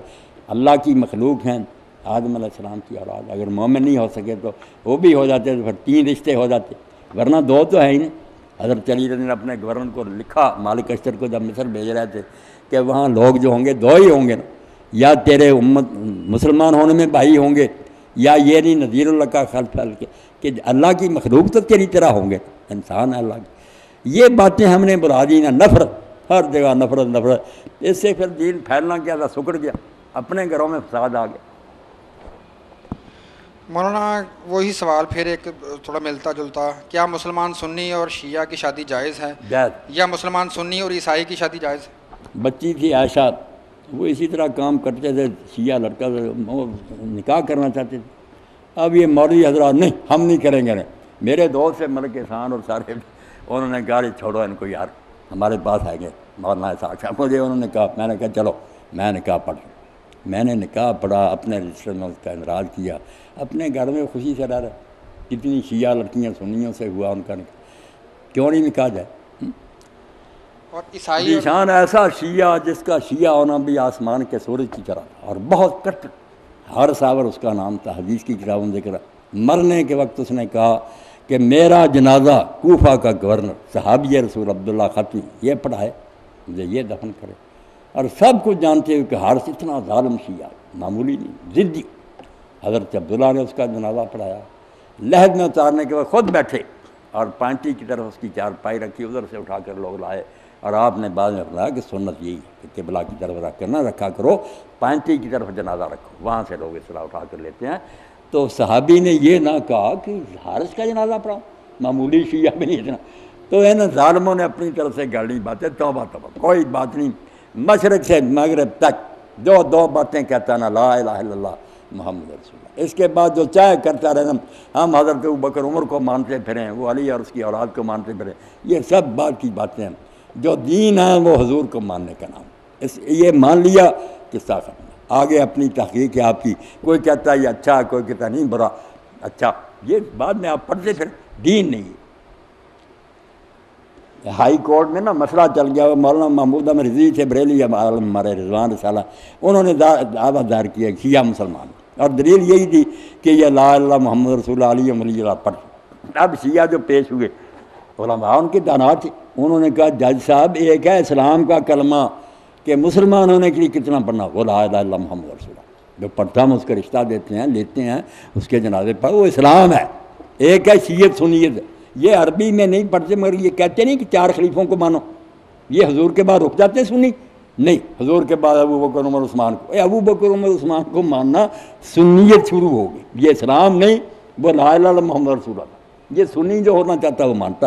اللہ کی مخلوق ہیں، آدم علیہ السلام کی اولاد، اگر مومن نہیں ہو سکے تو وہ بھی ہو جاتے تو پھر 3 رشتے ہو جاتے، ورنہ 2 تو ہے ہی نہیں۔ حضرت علی نے اپنے گورنر کو لکھا، مالک اشتر کو جب مصر بھیج رہے تھے کہ وہاں لوگ جو ہوں گے 2 ہی ہوں گے نا، یا تیرے امت مسلمان ہونے میں بھائی ہوں گے، یا یہ نہیں نذیر اللہ کا خلف پھیل کے کہ اللہ کی مخلوق تو تیری طرح ہوں گے، انسان ہے اللہ کی، یہ باتیں ہم نے بلا دی نا، نفرت، ہر جگہ نفرت، اس سے پھر دین پھیلنا کیا تھا، سکڑ گیا، اپنے گھروں میں فساد آ گیا۔ مولانا وہی سوال پھر ایک تھوڑا ملتا جلتا، کیا مسلمان سنی اور شیعہ کی شادی جائز ہے، جائز، یا مسلمان سنی اور عیسائی کی شادی جائز ہے؟ بچی تھی عائشہ، وہ اسی طرح کام کرتے تھے، شیعہ لڑکا وہ نکاح کرنا چاہتے تھے، اب یہ مولوی حضرات نہیں ہم نہیں کریں گے، میرے دوست سے ملک احسان اور سارے انہوں نے کہا چھوڑو ان کو یار، ہمارے پاس آئیں گے مولانا صاحب، مجھے انہوں نے کہا، میں نے کہا چلو میں نکاح پڑھ لوں، میں نے نکاح پڑھا، اپنے رشتے میں اس کا اندراج کیا، اپنے گھر میں خوشی سے رہ رہے، کتنی شیعہ لڑکیاں سنیوں سے ہوا ان کا نکاح، کیوں نہیں نکاح جائے؟ اور عیسائی نشان ایسا شیعہ جس کا شیعہ ہونا بھی آسمان کے سورج کی طرح تھا، اور بہت کٹ، ہر ساور اس کا نام تھا، حدیث کی کتابوں میں ذکر ہے، مرنے کے وقت اس نے کہا کہ میرا جنازہ کوفہ کا گورنر صحابی رسول عبداللہ ختمی یہ پڑھائے، مجھے یہ دفن کرے، اور سب کچھ جانتے ہوئے کہ حارث اتنا ظالم شیعہ، معمولی نہیں، ضدی، حضرت عبداللہ نے اس کا جنازہ پڑھایا، لحد میں اتارنے کے بعد خود بیٹھے اور پانٹی کی طرف اس کی چارپائی رکھی، ادھر سے اٹھا کر لوگ لائے، اور آپ نے بعد میں فرمایا کہ سنت یہی ہے کہ قبلہ کی طرف رکھ کر نہ رکھا کرو، پانٹی کی طرف جنازہ رکھو، وہاں سے لوگ اس طرح اٹھا کر لیتے ہیں، تو صحابی نے یہ نہ کہا کہ حارث کا جنازہ پڑھاؤ، معمولی شیعہ بھی نہیں اتنا. تو ان ظالموں نے اپنی طرف سے گاڑی باتیں، توبہ توبہ، کوئی بات نہیں. مشرق سے مغرب تک دو باتیں کہتا نا، لا الہ الا اللہ محمد رسول اللہ. اس کے بعد جو چاہے کرتا رہنا. ہم حضرت ابوبکر عمر کو مانتے پھریں، وہ علی اور اس کی اولاد کو مانتے پھریں، یہ سب بات کی باتیں ہیں. جو دین ہے وہ حضور کو ماننے کا نام. یہ مان لیا قصہ ختم. آگے اپنی تحقیق ہے آپ کی. کوئی کہتا ہے یہ اچھا، کوئی کہتا نہیں برا. اچھا، یہ بعد میں آپ پڑھتے پھر، دین نہیں. ہائی کورٹ میں نا مسئلہ چل گیا. مولانا محمود احمد رضوی تھے بریلی، ہمارے رضوان رسالہ، انہوں نے دعویٰ دار کیا شیعہ مسلمان، اور دلیل یہی تھی کہ یہ لا اللہ محمد رسول اللہ علیہ ولی اللہ پڑھ. اب شیعہ جو پیش ہوئے علماء ان کے دانات تھے، انہوں نے کہا جج صاحب ایک ہے اسلام کا کلمہ کہ مسلمان ہونے کے لیے کتنا پڑھنا، وہ لا الہ الا اللہ محمد رسول اللہ. جو پڑھتا ہم اس کا رشتہ دیتے ہیں، لیتے ہیں اس کے جنازے پر، وہ اسلام ہے. ایک ہے شیعت سنیت. یہ عربی میں نہیں پڑھتے، مگر یہ کہتے نہیں کہ 4 خلیفوں کو مانو. یہ حضور کے بعد رک جاتے سنی نہیں، حضور کے بعد ابو بکر عمر عثمان کو، ابو بکر عمر عثمان کو ماننا سنیت شروع ہوگی. یہ اسلام نہیں، وہ لا الہ الا اللہ محمد رسول اللہ. یہ سنی جو ہونا چاہتا وہ مانتا.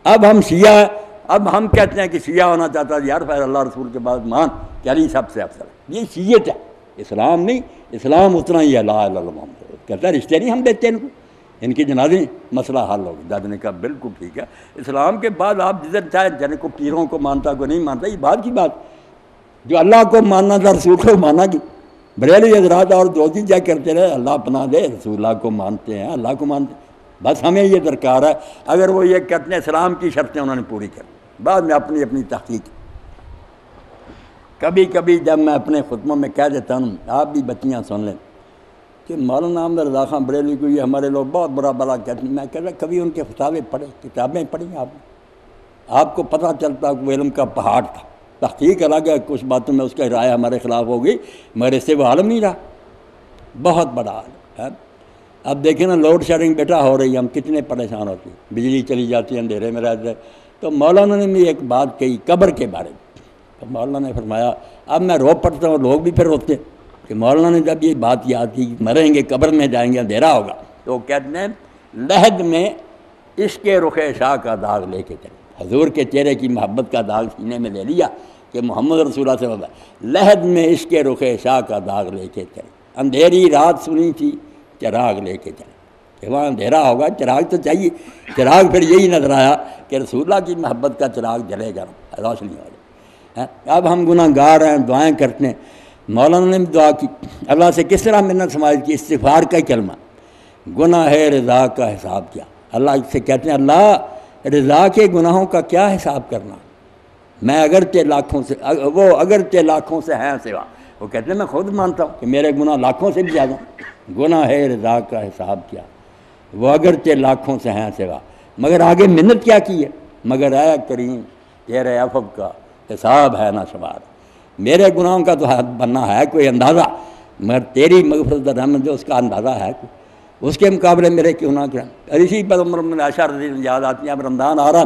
اب ہم شیعہ، اب ہم کہتے ہیں کہ شیعہ ہونا چاہتا ہے یار پھر اللہ رسول کے بعد مان کہ علی سب سے افضل ہے. یہ شیعت ہے، اسلام نہیں. اسلام اتنا ہی ہے لا الہ الا اللہ محمد رسول. کہتا ہے رشتے نہیں ہم دیتے ان کو، ان کی جنازے مسئلہ حل ہوگا. جج نے کہا بالکل ٹھیک ہے. اسلام کے بعد آپ جدھر چاہے جن کو پیروں کو مانتا کو نہیں مانتا، یہ بات کی بات. جو اللہ کو ماننا تھا رسول کو مانا کی. بریلوی حضرات اور جو چیز کرتے رہے، اللہ پناہ دے، رسول اللہ کو مانتے ہیں، اللہ کو مانتے ہیں. بس ہمیں یہ درکار ہے. اگر وہ یہ کہتے ہیں اسلام کی شرطیں انہوں نے پوری کر، بعد میں اپنی اپنی تحقیق. کبھی کبھی جب میں اپنے خطبوں میں کہہ دیتا ہوں، آپ بھی بچیاں سن لیں، کہ مولانا احمد رضا خان بریلوی کو یہ ہمارے لوگ بہت برا بلا کہتے ہیں. میں کہہ رہا کبھی ان کے فتاوے پڑھے، کتابیں پڑھی آپ کو پتہ چلتا کہ وہ علم کا پہاڑ تھا. تحقیق الگ ہے، کچھ باتوں میں اس کا رائے ہمارے خلاف ہو گئی، مگر اس سے وہ عالم نہیں رہا. بہت بڑا عالم ہے. اب دیکھیں نا لوڈ شیڈنگ بیٹا ہو رہی ہے، ہم کتنے پریشان ہوتے ہیں، بجلی چلی جاتی ہے، اندھیرے میں رہتے ہیں. تو مولانا نے بھی ایک بات کہی قبر کے بارے میں. تو مولانا نے فرمایا، اب میں رو پڑتا ہوں، لوگ بھی پھر روتے ہیں، کہ مولانا نے جب یہ بات یاد کی مریں گے قبر میں جائیں گے اندھیرا ہوگا، تو کہتے ہیں لحد میں عشق رخ شاہ کا داغ لے کے چلے. حضور کے چہرے کی محبت کا داغ سینے میں لے لیا کہ محمد رسول اللہ صلی اللہ علیہ وسلم لحد میں عشق رخ شاہ کا داغ لے کے چلے. اندھیری رات سنی تھی چراغ لے کے چلے، کہ وہاں اندھیرا ہوگا، چراغ تو چاہیے. چراغ پھر یہی نظر آیا کہ رسول اللہ کی محبت کا چراغ جلے گا، روشنی ہو جائے. اب ہم گناہ گار ہیں، دعائیں کرتے ہیں. مولانا نے بھی دعا کی، اللہ سے کس طرح منت سماج کی، استغفار کا کلمہ، گناہ رضا کا حساب کیا. اللہ سے کہتے ہیں اللہ رضا کے گناہوں کا کیا حساب کرنا. میں اگرچہ لاکھوں سے، وہ اگرچہ لاکھوں سے ہیں سوا، وہ کہتے ہیں میں خود مانتا ہوں کہ میرے گناہ لاکھوں سے بھی زیادہ. گناہ رضا کا حساب کیا، وہ اگرچہ لاکھوں سے ہیں سوا. مگر آگے منت کیا کی ہے، مگر اے کریم تیرے عفو کا حساب ہے نہ شمار. میرے گناہوں کا تو حد بننا ہے کوئی اندازہ، مگر تیری مغفرت رحمت جو اس کا اندازہ ہے کوئی، اس کے مقابلے میرے کیوں نہ کریں. اور اسی پر عمر بن عائشہ رضی اللہ یاد آتی ہیں. اب رمضان آ رہا،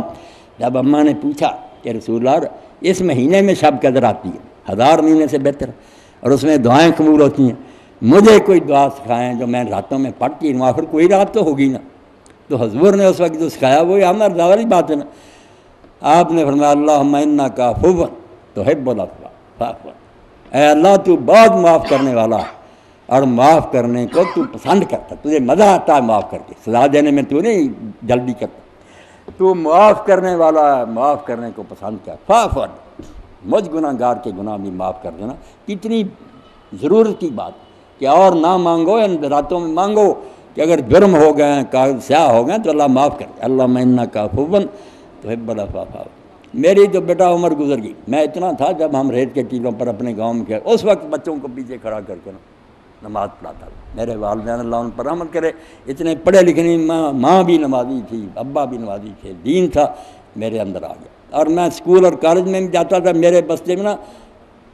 جب اماں نے پوچھا کہ رسول اللہ اس مہینے میں شب قدر آتی ہے، 1000 مہینے سے بہتر، اور اس میں دعائیں قبول ہوتی ہیں، مجھے کوئی دعا سکھائیں جو میں راتوں میں پڑھتی ہوں. آخر کوئی رات تو ہوگی نا. تو حضور نے اس وقت جو سکھایا وہ ہمارا رضا والی بات ہے نا. آپ نے فرمایا اللہم انک عفو تحب العفو فاعف عنی. اے اللہ تو بہت معاف کرنے والا ہے، اور معاف کرنے کو تو پسند کرتا، تجھے مزہ آتا ہے معاف کر کے، سزا دینے میں تو نہیں جلدی کرتا. تو معاف کرنے والا ہے، معاف کرنے کو پسند کر. فاعف عنی، مجھ گناہ گار کے گناہ بھی معاف کر دینا. کتنی ضرورت کی بات کہ اور نہ مانگو، ان راتوں میں مانگو کہ اگر جرم ہو گئے ہیں، کاغذ سیاہ ہو گئے تو اللہ معاف کر دے. اللہم انک عفو تحب العفو فاعف عنی. میری تو بیٹا عمر گزر گئی. میں اتنا تھا جب ہم ریت کے ٹیلوں پر اپنے گاؤں میں اس وقت بچوں کو پیچھے کھڑا کر کے نماز پڑھاتا تھا. میرے والدین اللہ ان پر رحمت کرے، اتنے پڑھے لکھے نہیں، ماں بھی نمازی تھی، ابا بھی نمازی تھے، دین تھا میرے اندر آ گیا. اور میں اسکول اور کالج میں بھی جاتا تھا، میرے بستے میں نا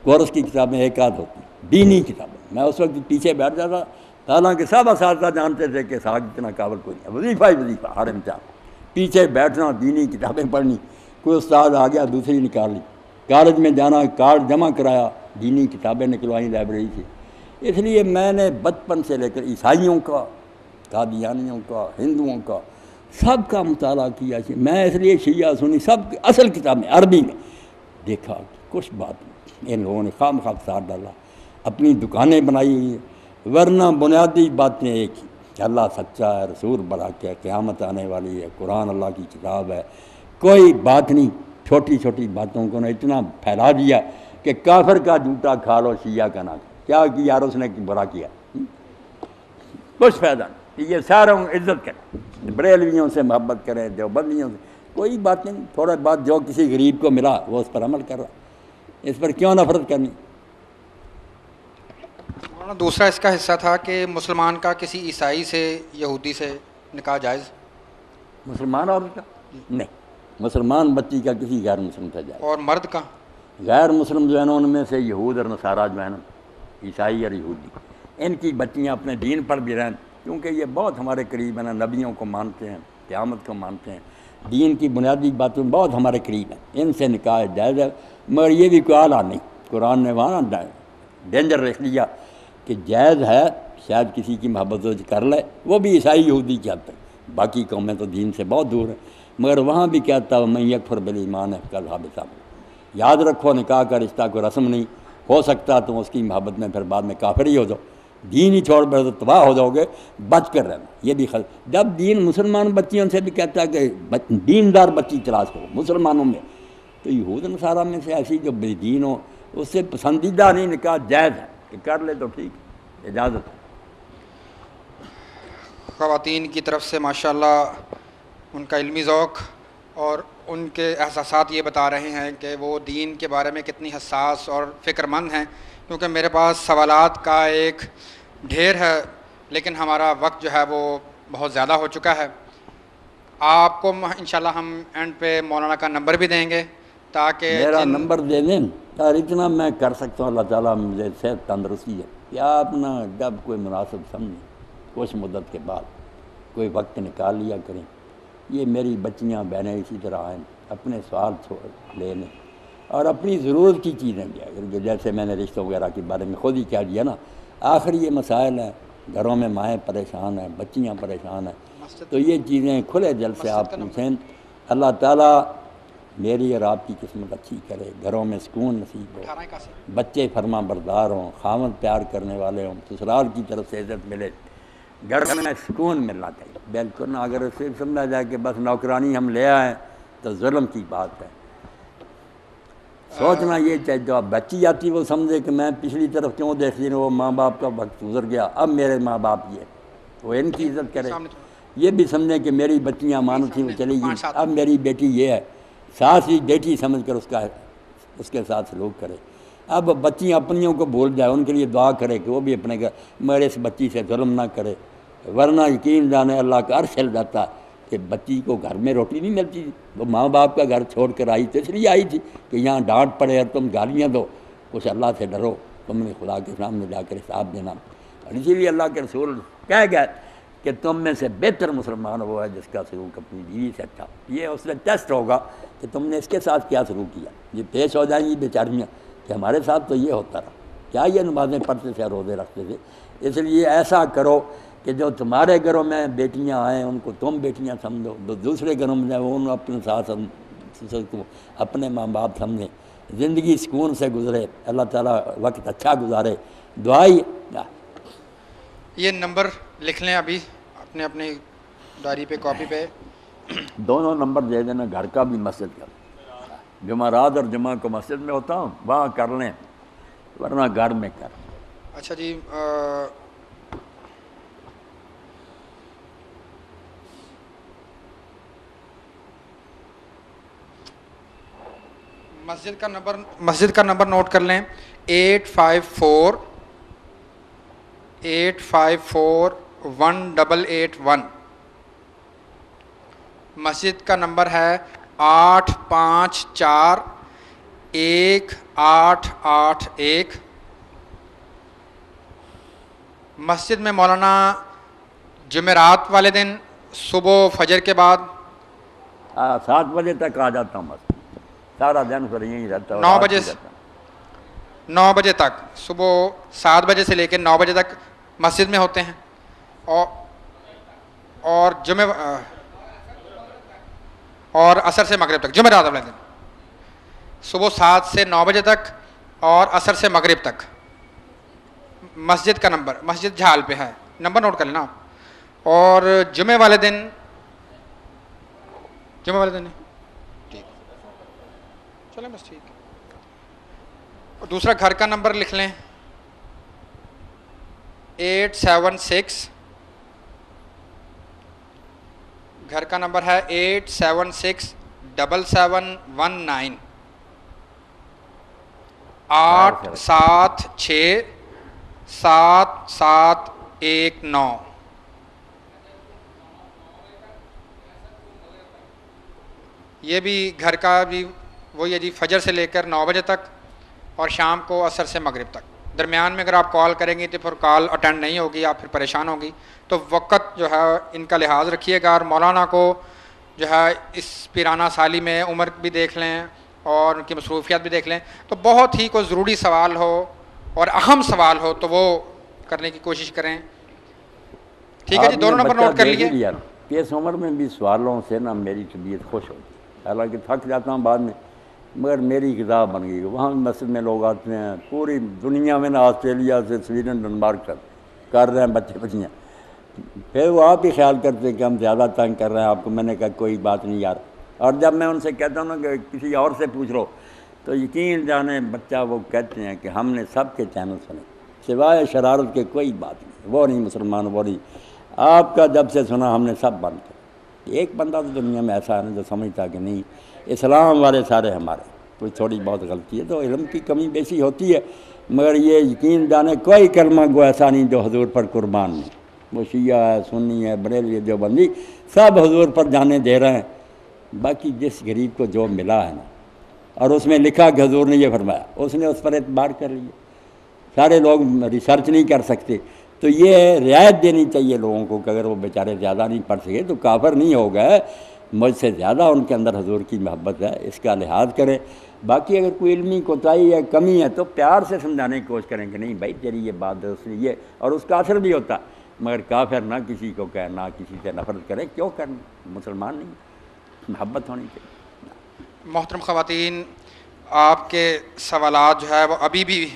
کورس کی کتابیں ایک آدھ ہوتی، دینی کتابیں. میں اس وقت پیچھے بیٹھ جاتا، حالانکہ سب اساتذہ جانتے تھے کہ ساگ اتنا قابل کوئی نہیں، وظیفہ ہی وظیفہ ہر امتحان، پیچھے بیٹھنا، دینی کتابیں پڑھنی. کوئی استاد آ گیا دوسری نکال لی، کالج میں جانا، کارڈ جمع کرایا، دینی کتابیں نکلوائیں لائبریری سے. اس لیے میں نے بچپن سے لے کر عیسائیوں کا قادیانیوں کا، ہندوؤں کا، سب کا مطالعہ کیا. میں اس لیے شیعہ سنی سب اصل کتاب میں عربی میں دیکھا کچھ بات نہیں. ان لوگوں نے خام خواہ ساتھ ڈالا، اپنی دکانیں بنائی ہوئی ہیں، ورنہ بنیادی باتیں ایک ہی کہ اللہ سچا ہے، رسول برحق ہے، قیامت آنے والی ہے، قرآن اللہ کی کتاب ہے. کوئی بات نہیں. چھوٹی چھوٹی باتوں کو نے اتنا پھیلا دیا کہ کافر کا جوتا کھا لو شیعہ کا نہ. کیا یار اس نے برا کیا؟ کچھ فائدہ نہیں. یہ ساروں عزت کریں، بریلویوں سے محبت کریں، دیوبندیوں سے کوئی بات نہیں. تھوڑا بات جو کسی غریب کو ملا وہ اس پر عمل کر رہا، اس پر کیوں نفرت کرنی؟ دوسرا اس کا حصہ تھا کہ مسلمان کا کسی عیسائی سے، یہودی سے نکاح جائز؟ مسلمان عورت کا نہیں، مسلمان بچی کا کسی غیر مسلم سے جائز. اور مرد کا؟ غیر مسلم جو ہیں ان میں سے یہود اور نصارہ جو ہیں نا، عیسائی اور یہودی، ان کی بچیاں اپنے دین پر بھی رہیں، کیونکہ یہ بہت ہمارے قریب ہیں نا، نبیوں کو مانتے ہیں، قیامت کو مانتے ہیں، دین کی بنیادی باتوں میں بہت ہمارے قریب ہیں. ان سے نکاح جائز ہے، مگر یہ بھی کوئی اعلیٰ نہیں. قرآن نے وہاں ڈینجر رکھ لیا کہ جائز ہے، شاید کسی کی محبت و کر لے، وہ بھی عیسائی یہودی کی حد تک. باقی قومیں تو دین سے بہت دور ہیں، مگر وہاں بھی کہتا ہے میں یکفر بالایمان ہے کل حابثہ. یاد رکھو نکاح کا رشتہ کوئی رسم نہیں ہو سکتا. تم اس کی محبت میں پھر بعد میں کافر ہی ہو جاؤ، دین ہی چھوڑ بیٹھو تو تباہ ہو جاؤ گے. بچ کر رہنا یہ بھی جب دین مسلمان بچیوں سے بھی کہتا ہے کہ دیندار بچی تلاش کرو مسلمانوں میں، تو یہود نصارہ میں سے ایسی جو بے دین ہو اس سے پسندیدہ نہیں نکاح جائز ہے کہ کر لے تو ٹھیک، اجازت ہے. خواتین کی طرف سے ماشاءاللہ ان کا علمی ذوق اور ان کے احساسات یہ بتا رہے ہیں کہ وہ دین کے بارے میں کتنی حساس اور فکر مند ہیں. کیونکہ میرے پاس سوالات کا ایک ڈھیر ہے، لیکن ہمارا وقت جو ہے وہ بہت زیادہ ہو چکا ہے. آپ کو انشاءاللہ ہم اینڈ پہ مولانا کا نمبر بھی دیں گے تاکہ میرا نمبر دے دیں اور اتنا میں کر سکتا ہوں. اللہ تعالیٰ مجھے صحت تندرستی ہے کہ آپ نا جب کوئی مناسب سمجھیں کچھ مدت کے بعد کوئی وقت نکال لیا کریں. یہ میری بچیاں بہنیں اسی طرح ہیں، اپنے سوال چھوڑ لے لیں اور اپنی ضرورت کی چیزیں بھی، جیسے میں نے رشتوں وغیرہ کے بارے میں خود ہی کہہ دیا نا. آخر یہ مسائل ہیں، گھروں میں مائیں پریشان ہیں، بچیاں پریشان ہیں، تو یہ چیزیں کھلے دل سے آپ پوچھیں. اللہ تعالیٰ میری اور آپ کی قسمت اچھی کرے، گھروں میں سکون نصیب ہو، بچے فرما بردار ہوں، خاوند پیار کرنے والے ہوں، سسرال کی طرف سے عزت ملے، گھر میں سکون ملنا چاہیے. بالکل نہ اگر صرف سمجھا جائے کہ بس نوکرانی ہم لے آئیں تو ظلم کی بات ہے. سوچنا یہ چاہیے جو اب بچی آتی وہ سمجھے کہ میں پچھلی طرف کیوں دیکھ رہی ہوں، وہ ماں باپ کا وقت گزر گیا، اب میرے ماں باپ یہ وہ ان کی عزت کرے. یہ بھی سمجھیں کہ میری بچیاں امانت تھیں وہ چلی گئی، اب میری بیٹی یہ ہے، ساس ہی بیٹی سمجھ کر اس کے ساتھ سلوک کرے. اب بچیاں اپنیوں کو بھول جائے، ان کے لیے دعا کرے کہ وہ بھی اپنے گھر مگر اس بچی سے ظلم نہ کرے، ورنہ یقین جانے اللہ کا عرش ہل جاتا کہ بچی کو گھر میں روٹی نہیں ملتی. وہ ماں باپ کا گھر چھوڑ کر آئی تو اس لیے آئی تھی کہ یہاں ڈانٹ پڑے اور تم گالیاں دو. کچھ اللہ سے ڈرو، تم نے خدا کے سامنے جا کر حساب دینا. اور اسی لیے اللہ کے رسول کہہ گئے کہ تم میں سے بہتر مسلمان وہ ہے جس کا سلوک اپنی بیوی سے اچھا. یہ اس سے ٹیسٹ ہوگا کہ تم نے اس کے ساتھ کیا سلوک کیا. یہ پیش ہو جائیں گی بیچاریاں کہ ہمارے ساتھ تو یہ ہوتا رہا، کیا یہ نمازیں پڑھتے تھے، روزے رکھتے تھے. اس لیے ایسا کرو کہ جو تمہارے گھروں میں بیٹیاں آئیں ان کو تم بیٹیاں سمجھو، دوسرے گھروں میں جائیں ان اپنے ساتھ کو اپنے ماں باپ سمجھیں، زندگی سکون سے گزرے، اللہ تعالیٰ وقت اچھا گزارے. دعائی یہ نمبر لکھ لیں ابھی اپنی ڈائری پہ، کاپی پہ. دونوں نمبر دے دینا، گھر کا بھی مسجد کا. جمعرات اور جمعہ کو مسجد میں ہوتا ہوں وہاں کر لیں، ورنہ گھر میں کر. اچھا جی، مسجد کا نمبر نوٹ کر لیں، 854 مسجد کا نمبر ہے 8541881. مسجد میں مولانا جمعرات والے دن صبح فجر کے بعد 7 بجے تک آ جاتا ہوں، بس سارا دن پھر یہیں رہتا ہوں. 9 بجے تک، صبح 7 بجے سے لے کے 9 بجے تک مسجد میں ہوتے ہیں. اور اور جمعہ اور عصر سے مغرب تک، جمعرات والے دن صبح 7 سے 9 بجے تک اور عصر سے مغرب تک. مسجد کا نمبر مسجد جھال پہ ہے، نمبر نوٹ کر لینا آپ. اور جمعے والے دن ٹھیک چلیں بس ٹھیک. اور دوسرا گھر کا نمبر لکھ لیں 876، گھر کا نمبر ہے 8767719 8767719. یہ بھی گھر کا بھی وہی ہے جی، فجر سے لے کر 9 بجے تک اور شام کو عصر سے مغرب تک. درمیان میں اگر آپ کال کریں گے تو پھر کال اٹینڈ نہیں ہوگی، آپ پھر پریشان ہوگی. تو وقت جو ہے ان کا لحاظ رکھیے گا. اور مولانا کو جو ہے اس پیرانہ سالی میں عمر بھی دیکھ لیں اور ان کی مصروفیات بھی دیکھ لیں. تو بہت ہی کوئی ضروری سوال ہو اور اہم سوال ہو تو وہ کرنے کی کوشش کریں. ٹھیک ہے جی، دونوں نمبر نوٹ کر لیجیے. اس عمر میں بھی سوالوں سے نا میری طبیعت خوش ہوتی ہے، حالانکہ تھک جاتا ہوں بعد میں، مگر میری کتاب بن گئی. وہاں مسجد میں لوگ آتے ہیں پوری دنیا میں نا، آسٹریلیا سے سویڈن ڈنمارک تک کر رہے ہیں بچے بچیاں. پھر وہ آپ ہی خیال کرتے ہیں کہ ہم زیادہ تنگ کر رہے ہیں آپ کو. میں نے کہا کوئی بات نہیں یار. اور جب میں ان سے کہتا ہوں نا کہ کسی اور سے پوچھ لو تو یقین جانے بچہ وہ کہتے ہیں کہ ہم نے سب کے چینل سنے سوائے شرارت کے کوئی بات نہیں، وہ نہیں مسلمان، وہ نہیں. آپ کا جب سے سنا ہم نے سب بند کر. ایک بندہ تو دنیا میں ایسا ہے نا جو سمجھتا کہ نہیں اسلام والے سارے ہمارے، کوئی تھوڑی بہت غلطی ہے تو علم کی کمی بیشی ہوتی ہے. مگر یہ یقین جانے کوئی کلمہ گو ایسا نہیں جو حضور پر قربان نہیں. وہ شیعہ ہے، سنی ہے، بریلوی، دیوبندی، سب حضور پر جانے دے رہے ہیں. باقی جس غریب کو جو ملا ہے نا، اور اس میں لکھا کہ حضور نے یہ فرمایا، اس نے اس پر اعتبار کر لیا. سارے لوگ ریسرچ نہیں کر سکتے. تو یہ رعایت دینی چاہیے لوگوں کو کہ اگر وہ بیچارے زیادہ نہیں پڑھ سکے تو کافر نہیں ہو گئے، مجھ سے زیادہ ان کے اندر حضور کی محبت ہے، اس کا لحاظ کریں. باقی اگر کوئی علمی کوتاہی ہے، کمی ہے تو پیار سے سمجھانے کی کوشش کریں کہ نہیں بھائی تیری یہ بات درست نہیں ہے، اور اس کا اثر بھی ہوتا. مگر کافر نہ کسی کو کہے، نہ کسی سے نفرت کرے. کیوں کرنا؟ مسلمان نہیں، محبت ہونی چاہیے. محترم خواتین، آپ کے سوالات جو ہے وہ ابھی بھی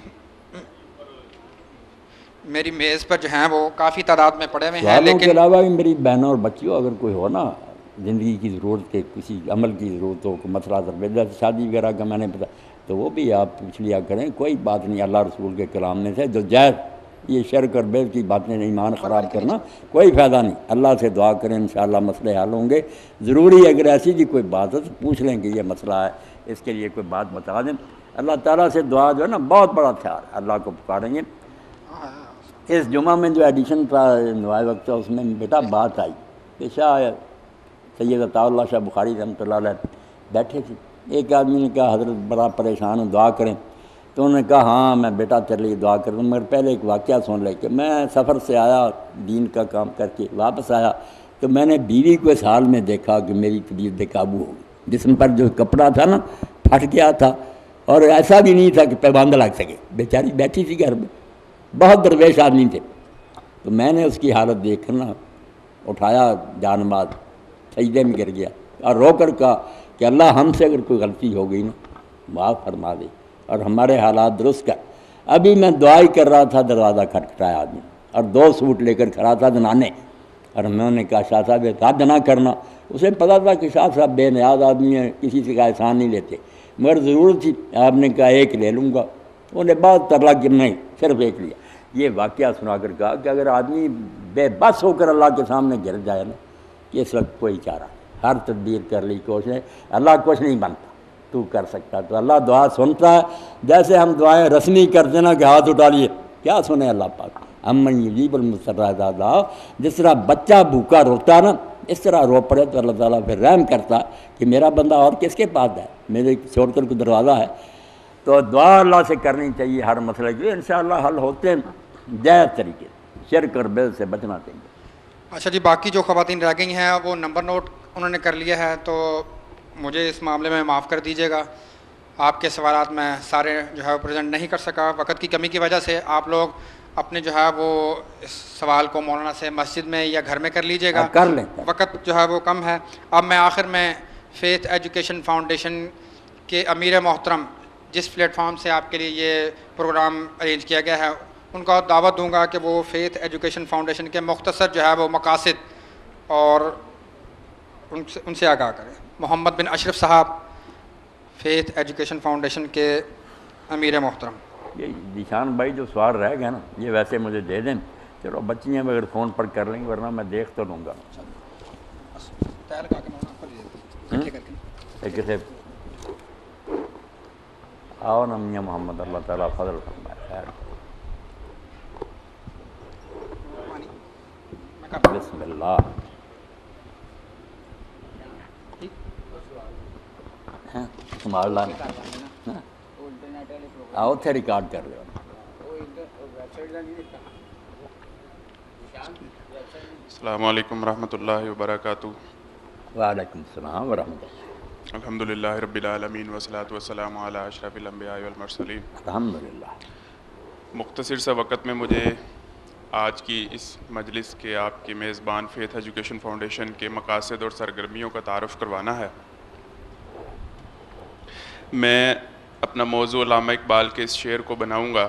میری میز پر جو ہیں وہ کافی تعداد میں پڑے ہوئے ہیں. سوالوں کے علاوہ بھی میری بہنوں اور بچیوں اگر کوئی ہو نا زندگی کی ضرورت کے، کسی عمل کی ضرورت ہو، کوئی مسئلہ جیسے شادی وغیرہ کا میں نے پتا، تو وہ بھی آپ پوچھ لیا کریں. کوئی بات نہیں، اللہ رسول کے کلام میں سے جو جائز، یہ شرک اور بیت کی باتیں ایمان خراب کرنا کوئی فائدہ نہیں. اللہ سے دعا کریں، انشاءاللہ مسئلے حل ہوں گے. ضروری اگر ایسی جی کوئی بات ہو تو پوچھ لیں کہ یہ مسئلہ ہے، اس کے لیے کوئی بات بتا دیں. اللہ تعالیٰ سے دعا جو ہے نا بہت بڑا خیال، اللہ کو پکاریں گے. اس جمعہ میں جو ایڈیشن تھا نوائے وقت تھا، اس میں بیٹا بات آئی کہ شاہ سید عطا اللہ شاہ بخاری رحمۃ اللہ علیہ بیٹھے تھے. ایک آدمی نے کہا حضرت بڑا پریشان ہوں، دعا کریں. تو انہوں نے کہا ہاں میں بیٹا تیرے لیے دعا کروں. مگر پہلے ایک واقعہ سن لے کہ میں سفر سے آیا، دین کا کام کر کے واپس آیا تو میں نے بیوی کو اس حال میں دیکھا کہ میری طبیعت بے قابو ہو گئی. جسم پر جو کپڑا تھا نا پھٹ گیا تھا، اور ایسا بھی نہیں تھا کہ پیبند لگ سکے. بیچاری بیٹھی تھی گھر میں، بہت درویش آدمی تھے. تو میں نے اس کی حالت دیکھ کر نا اٹھایا جان ماز، سجدے میں گر گیا اور رو کر کہا کہ اللہ ہم سے اگر کوئی غلطی ہو گئی نا معاف فرما دے اور ہمارے حالات درست کر. ابھی میں دعائی کر رہا تھا، دروازہ کھٹکھٹایا آدمی اور 2 سوٹ لے کر کھڑا تھا دنانے. اور میں نے کہا شاہ صاحب حد نہ کرنا. اسے پتا تھا کہ شاہ صاحب بے نیاز آدمی ہیں، کسی سے کا احسان نہیں لیتے، مگر ضرورت تھی. آپ نے کہا ایک لے لوں گا. انہوں نے بہت ترلا کہ نہیں، صرف ایک لیا. یہ واقعہ سنا کر کہا کہ اگر آدمی بے بس ہو کر اللہ کے سامنے گر جائے نا کہ اس وقت کوئی چارہ، ہر تدبیر کر لی کوشش، اللہ کچھ نہیں بنتا، تو کر سکتا. تو اللہ دعا سنتا ہے. جیسے ہم دعائیں رسمی کرتے نا کہ ہاتھ اٹھا لیے، کیا سنے اللہ پاک؟ امن یجیب المضطر اذا دعا. جس طرح بچہ بھوکا روتا نا اس طرح رو پڑے تو اللہ تعالیٰ پھر رحم کرتا کہ میرا بندہ اور کس کے پاس ہے، میرے چھوڑ کر کوئی دروازہ ہے. تو دعا اللہ سے کرنی چاہیے ہر مسئلے کی، انشاءاللہ حل ہوتے ہیں جائز طریقے سے. شرک اور بدعت سے بچنا چاہیے. اچھا جی، باقی جو خواتین رہ گئی ہیں وہ نمبر نوٹ انہوں نے کر لیا ہے، تو مجھے اس معاملے میں معاف کر دیجیے گا. آپ کے سوالات میں سارے جو ہے پریزنٹ نہیں کر سکا وقت کی کمی کی وجہ سے. آپ لوگ اپنے جو ہے وہ اس سوال کو مولانا سے مسجد میں یا گھر میں کر لیجئے گا، کر لیں۔ وقت جو ہے وہ کم ہے۔ اب میں آخر میں فیتھ ایجوکیشن فاؤنڈیشن کے امیر محترم جس پلیٹ فارم سے آپ کے لیے یہ پروگرام ارینج کیا گیا ہے ان کا دعوت دوں گا کہ وہ فیتھ ایجوکیشن فاؤنڈیشن کے مختصر جو ہے وہ مقاصد اور ان سے آگاہ کریں۔ محمد بن اشرف صاحب، فیتھ ایجوکیشن فاؤنڈیشن کے امیر محترم۔ یہ ذیشان بھائی جو سوال رہ گیا نا یہ ویسے مجھے دے دیں، چلو بچیاں اگر فون پر کر لیں گے ورنہ میں دیکھ تو لوں گا۔ کسے آؤ نا میاں محمد، اللہ تعالیٰ فضل فرمائے۔ خیر بسم اللہ۔ سنبھال لانا آؤ اتنے ریکارڈ کر لو۔ السلام علیکم ورحمۃ اللہ وبرکاتہ۔ وعلیکم السلام ورحمۃ اللہ۔ الحمدللہ رب العالمین والصلاۃ والسلام علی اشرف الانبیاء والمرسلین۔ الحمدللہ۔ مختصر سا وقت میں مجھے آج کی اس مجلس کے آپ کے میزبان فیتھ ایجوکیشن فاؤنڈیشن کے مقاصد اور سرگرمیوں کا تعارف کروانا ہے۔ میں اپنا موضوع علامہ اقبال کے اس شعر کو بناؤں گا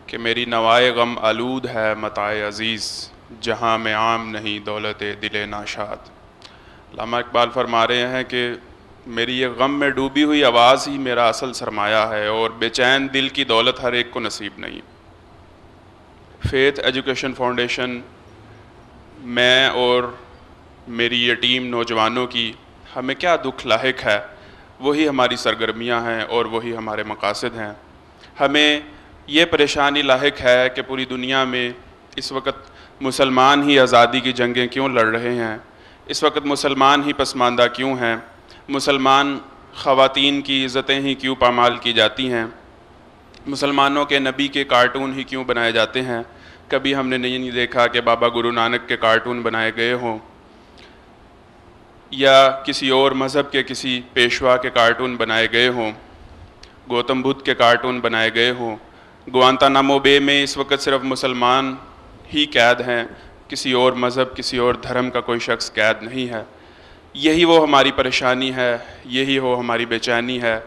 کہ میری نوائے غم آلود ہے متاع عزیز، جہاں میں عام نہیں دولت دل ناشاد۔ علامہ اقبال فرما رہے ہیں کہ میری یہ غم میں ڈوبی ہوئی آواز ہی میرا اصل سرمایہ ہے اور بے چین دل کی دولت ہر ایک کو نصیب نہیں۔ فیتھ ایجوکیشن فاؤنڈیشن میں اور میری یہ ٹیم نوجوانوں کی ہمیں کیا دکھ لاحق ہے وہی ہماری سرگرمیاں ہیں اور وہی ہمارے مقاصد ہیں۔ ہمیں یہ پریشانی لاحق ہے کہ پوری دنیا میں اس وقت مسلمان ہی آزادی کی جنگیں کیوں لڑ رہے ہیں، اس وقت مسلمان ہی پسماندہ کیوں ہیں، مسلمان خواتین کی عزتیں ہی کیوں پامال کی جاتی ہیں، مسلمانوں کے نبی کے کارٹون ہی کیوں بنائے جاتے ہیں۔ کبھی ہم نے نہیں دیکھا کہ بابا گرو نانک کے کارٹون بنائے گئے ہوں یا کسی اور مذہب کے کسی پیشوا کے کارٹون بنائے گئے ہوں، گوتم بدھ کے کارٹون بنائے گئے ہوں۔ گوانتانامو بے میں اس وقت صرف مسلمان ہی قید ہیں، کسی اور مذہب کسی اور دھرم کا کوئی شخص قید نہیں ہے۔ یہی وہ ہماری پریشانی ہے، یہی وہ ہماری بے چینی ہے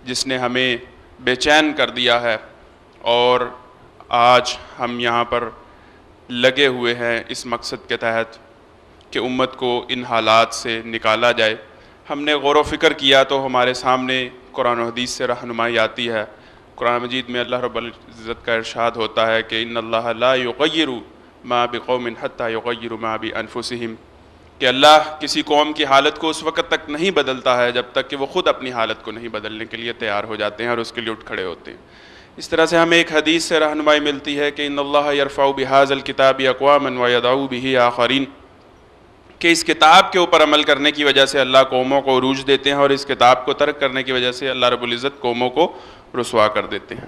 جس نے ہمیں بے چین کر دیا ہے، اور آج ہم یہاں پر لگے ہوئے ہیں اس مقصد کے تحت کہ امت کو ان حالات سے نکالا جائے۔ ہم نے غور و فکر کیا تو ہمارے سامنے قرآن و حدیث سے رہنمائی آتی ہے۔ قرآن مجید میں اللہ رب العزت کا ارشاد ہوتا ہے کہ ان اللہ لا یغیر ما بقوم حتی یغیروا ما بانفسہم، کہ اللہ کسی قوم کی حالت کو اس وقت تک نہیں بدلتا ہے جب تک کہ وہ خود اپنی حالت کو نہیں بدلنے کے لیے تیار ہو جاتے ہیں اور اس کے لیے اٹھ کھڑے ہوتے ہیں۔ اس طرح سے ہمیں ایک حدیث سے رہنمائی ملتی ہے کہ ان اللہ یرفع بہذا الکتاب اقواما ویضع بہ آخرین، کہ اس کتاب کے اوپر عمل کرنے کی وجہ سے اللہ قوموں کو عروج دیتے ہیں اور اس کتاب کو ترک کرنے کی وجہ سے اللہ رب العزت قوموں کو رسوا کر دیتے ہیں۔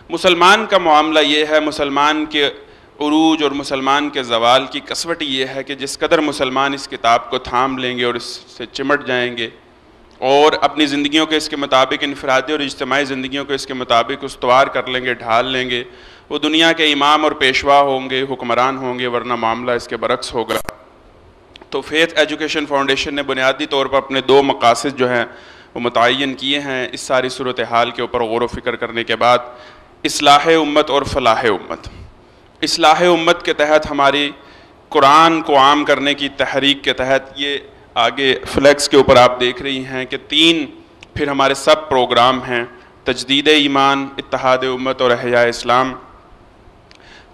مسلمان کا معاملہ یہ ہے، مسلمان کے عروج اور مسلمان کے زوال کی کسوٹی یہ ہے کہ جس قدر مسلمان اس کتاب کو تھام لیں گے اور اس سے چمٹ جائیں گے اور اپنی زندگیوں کے اس کے مطابق، انفرادی اور اجتماعی زندگیوں کو اس کے مطابق استوار کر لیں گے، ڈھال لیں گے، وہ دنیا کے امام اور پیشوا ہوں گے، حکمران ہوں گے، ورنہ معاملہ اس کے برعکس ہوگا۔ تو فیتھ ایجوکیشن فاؤنڈیشن نے بنیادی طور پر اپنے دو مقاصد جو ہیں وہ متعین کیے ہیں اس ساری صورتحال کے اوپر غور و فکر کرنے کے بعد۔ اصلاح امت اور فلاح امت۔ اصلاح امت کے تحت ہماری قرآن کو عام کرنے کی تحریک کے تحت یہ آگے فلیکس کے اوپر آپ دیکھ رہی ہیں کہ 3 پھر ہمارے سب پروگرام ہیں: تجدید ایمان، اتحاد امت اور احیاء اسلام۔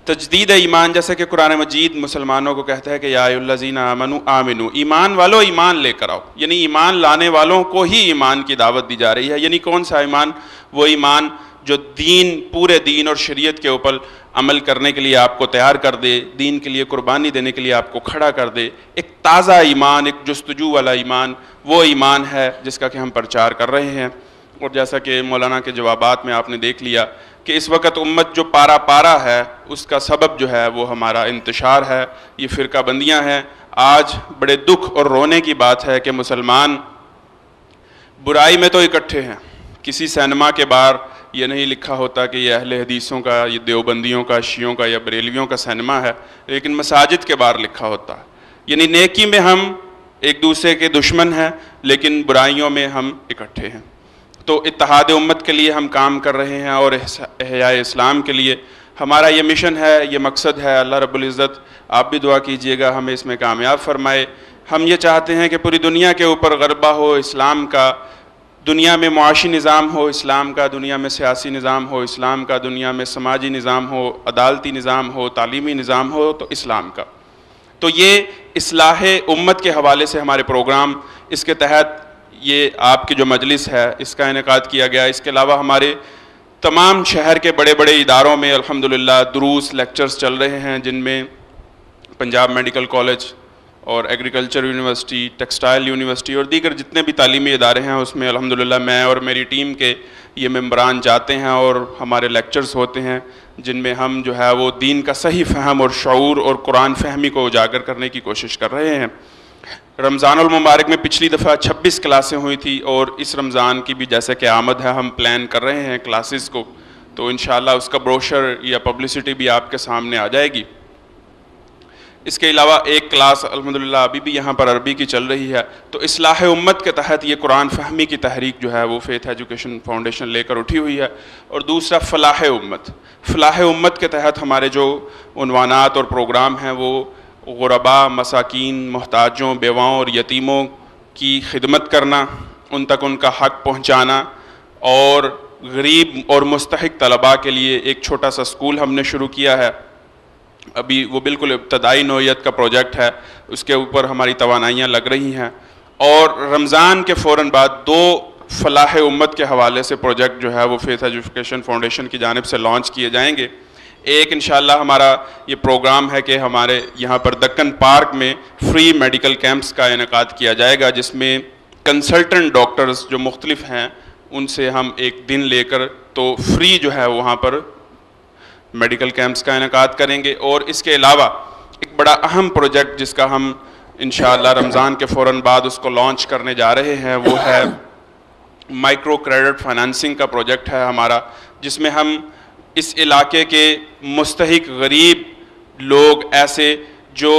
تجدید ایمان، جیسے کہ قرآن مجید مسلمانوں کو کہتا ہے کہ یا ایھا الذین آمنوا آمنو، ایمان والو ایمان لے کر آؤ، یعنی ایمان لانے والوں کو ہی ایمان کی دعوت دی جا رہی ہے۔ یعنی کون سا ایمان؟ وہ ایمان جو دین، پورے دین اور شریعت کے اوپر عمل کرنے کے لیے آپ کو تیار کر دے، دین کے لیے قربانی دینے کے لیے آپ کو کھڑا کر دے۔ ایک تازہ ایمان، ایک جستجو والا ایمان، وہ ایمان ہے جس کا کہ ہم پرچار کر رہے ہیں۔ اور جیسا کہ مولانا کے جوابات میں آپ نے دیکھ لیا کہ اس وقت امت جو پارا پارا ہے اس کا سبب جو ہے وہ ہمارا انتشار ہے، یہ فرقہ بندیاں ہیں۔ آج بڑے دکھ اور رونے کی بات ہے کہ مسلمان برائی میں تو اکٹھے ہیں، کسی سینما کے باہر یہ نہیں لکھا ہوتا کہ یہ اہل حدیثوں کا، یہ دیوبندیوں کا، شیعوں کا یا بریلویوں کا سینما ہے، لیکن مساجد کے باہر لکھا ہوتا ہے. یعنی نیکی میں ہم ایک دوسرے کے دشمن ہیں لیکن برائیوں میں ہم اکٹھے ہیں. تو اتحاد امت کے لیے ہم کام کر رہے ہیں اور احیاء اسلام کے لیے ہمارا یہ مشن ہے، یہ مقصد ہے. اللہ رب العزت آپ بھی دعا کیجئے گا ہمیں اس میں کامیاب فرمائے. ہم یہ چاہتے ہیں کہ پوری دنیا کے اوپر غلبہ ہو اسلام کا، دنیا میں معاشی نظام ہو اسلام کا، دنیا میں سیاسی نظام ہو اسلام کا، دنیا میں سماجی نظام ہو، عدالتی نظام ہو، تعلیمی نظام ہو تو اسلام کا. تو یہ اصلاح امت کے حوالے سے ہمارے پروگرام، اس کے تحت یہ آپ کی جو مجلس ہے اس کا انعقاد کیا گیا. اس کے علاوہ ہمارے تمام شہر کے بڑے بڑے اداروں میں الحمدللہ دروس لیکچرز چل رہے ہیں، جن میں پنجاب میڈیکل کالج اور ایگریکلچر یونیورسٹی، ٹیکسٹائل یونیورسٹی اور دیگر جتنے بھی تعلیمی ادارے ہیں اس میں الحمدللہ میں اور میری ٹیم کے یہ ممبران جاتے ہیں اور ہمارے لیکچرز ہوتے ہیں، جن میں ہم جو ہے وہ دین کا صحیح فہم اور شعور اور قرآن فہمی کو اجاگر کرنے کی کوشش کر رہے ہیں. رمضان المبارک میں پچھلی دفعہ 26 کلاسیں ہوئی تھی اور اس رمضان کی بھی جیسے کہ آمد ہے ہم پلان کر رہے ہیں کلاسز کو، تو انشاءاللہ اس کا بروشر یا پبلسٹی بھی آپ کے سامنے آ جائے گی. اس کے علاوہ ایک کلاس الحمدللہ ابھی بھی یہاں پر عربی کی چل رہی ہے. تو اصلاح امت کے تحت یہ قرآن فہمی کی تحریک جو ہے وہ فیتھ ایجوکیشن فاؤنڈیشن لے کر اٹھی ہوئی ہے. اور دوسرا فلاح امت. فلاح امت کے تحت ہمارے جو عنوانات اور پروگرام ہیں وہ غرباء، مساکین، محتاجوں، بیواؤں اور یتیموں کی خدمت کرنا، ان تک ان کا حق پہنچانا، اور غریب اور مستحق طلباء کے لیے ایک چھوٹا سا اسکول ہم نے شروع کیا ہے. ابھی وہ بالکل ابتدائی نوعیت کا پروجیکٹ ہے، اس کے اوپر ہماری توانائیاں لگ رہی ہیں. اور رمضان کے فوراً بعد 2 فلاح امت کے حوالے سے پروجیکٹ جو ہے وہ فیتھ ایجوکیشن فاؤنڈیشن کی جانب سے لانچ کیے جائیں گے. ایک انشاءاللہ ہمارا یہ پروگرام ہے کہ ہمارے یہاں پر دکن پارک میں فری میڈیکل کیمپس کا انعقاد کیا جائے گا، جس میں کنسلٹنٹ ڈاکٹرز جو مختلف ہیں ان سے ہم ایک دن لے کر تو فری جو ہے وہاں پر میڈیکل کیمپس کا انعقاد کریں گے. اور اس کے علاوہ ایک بڑا اہم پروجیکٹ جس کا ہم انشاءاللہ رمضان کے فوراً بعد اس کو لانچ کرنے جا رہے ہیں وہ ہے مائکرو کریڈٹ فائنانسنگ کا پروجیکٹ ہے ہمارا، جس میں ہم اس علاقے کے مستحق غریب لوگ ایسے جو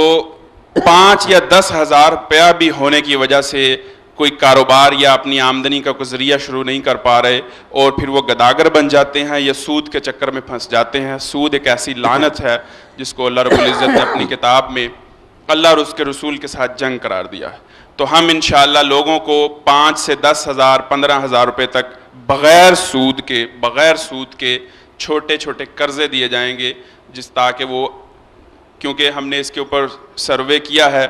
5 یا 10 ہزار روپیہ بھی ہونے کی وجہ سے کوئی کاروبار یا اپنی آمدنی کا کوئی ذریعہ شروع نہیں کر پا رہے اور پھر وہ گداگر بن جاتے ہیں یا سود کے چکر میں پھنس جاتے ہیں. سود ایک ایسی لعنت ہے جس کو اللہ رب العزت نے اپنی کتاب میں اللہ اور اس کے رسول کے ساتھ جنگ قرار دیا ہے. تو ہم انشاءاللہ لوگوں کو 5 سے 10 ہزار 15 ہزار روپے تک بغیر سود کے چھوٹے چھوٹے قرضے دیے جائیں گے، جس تاکہ وہ، کیونکہ ہم نے اس کے اوپر سروے کیا ہے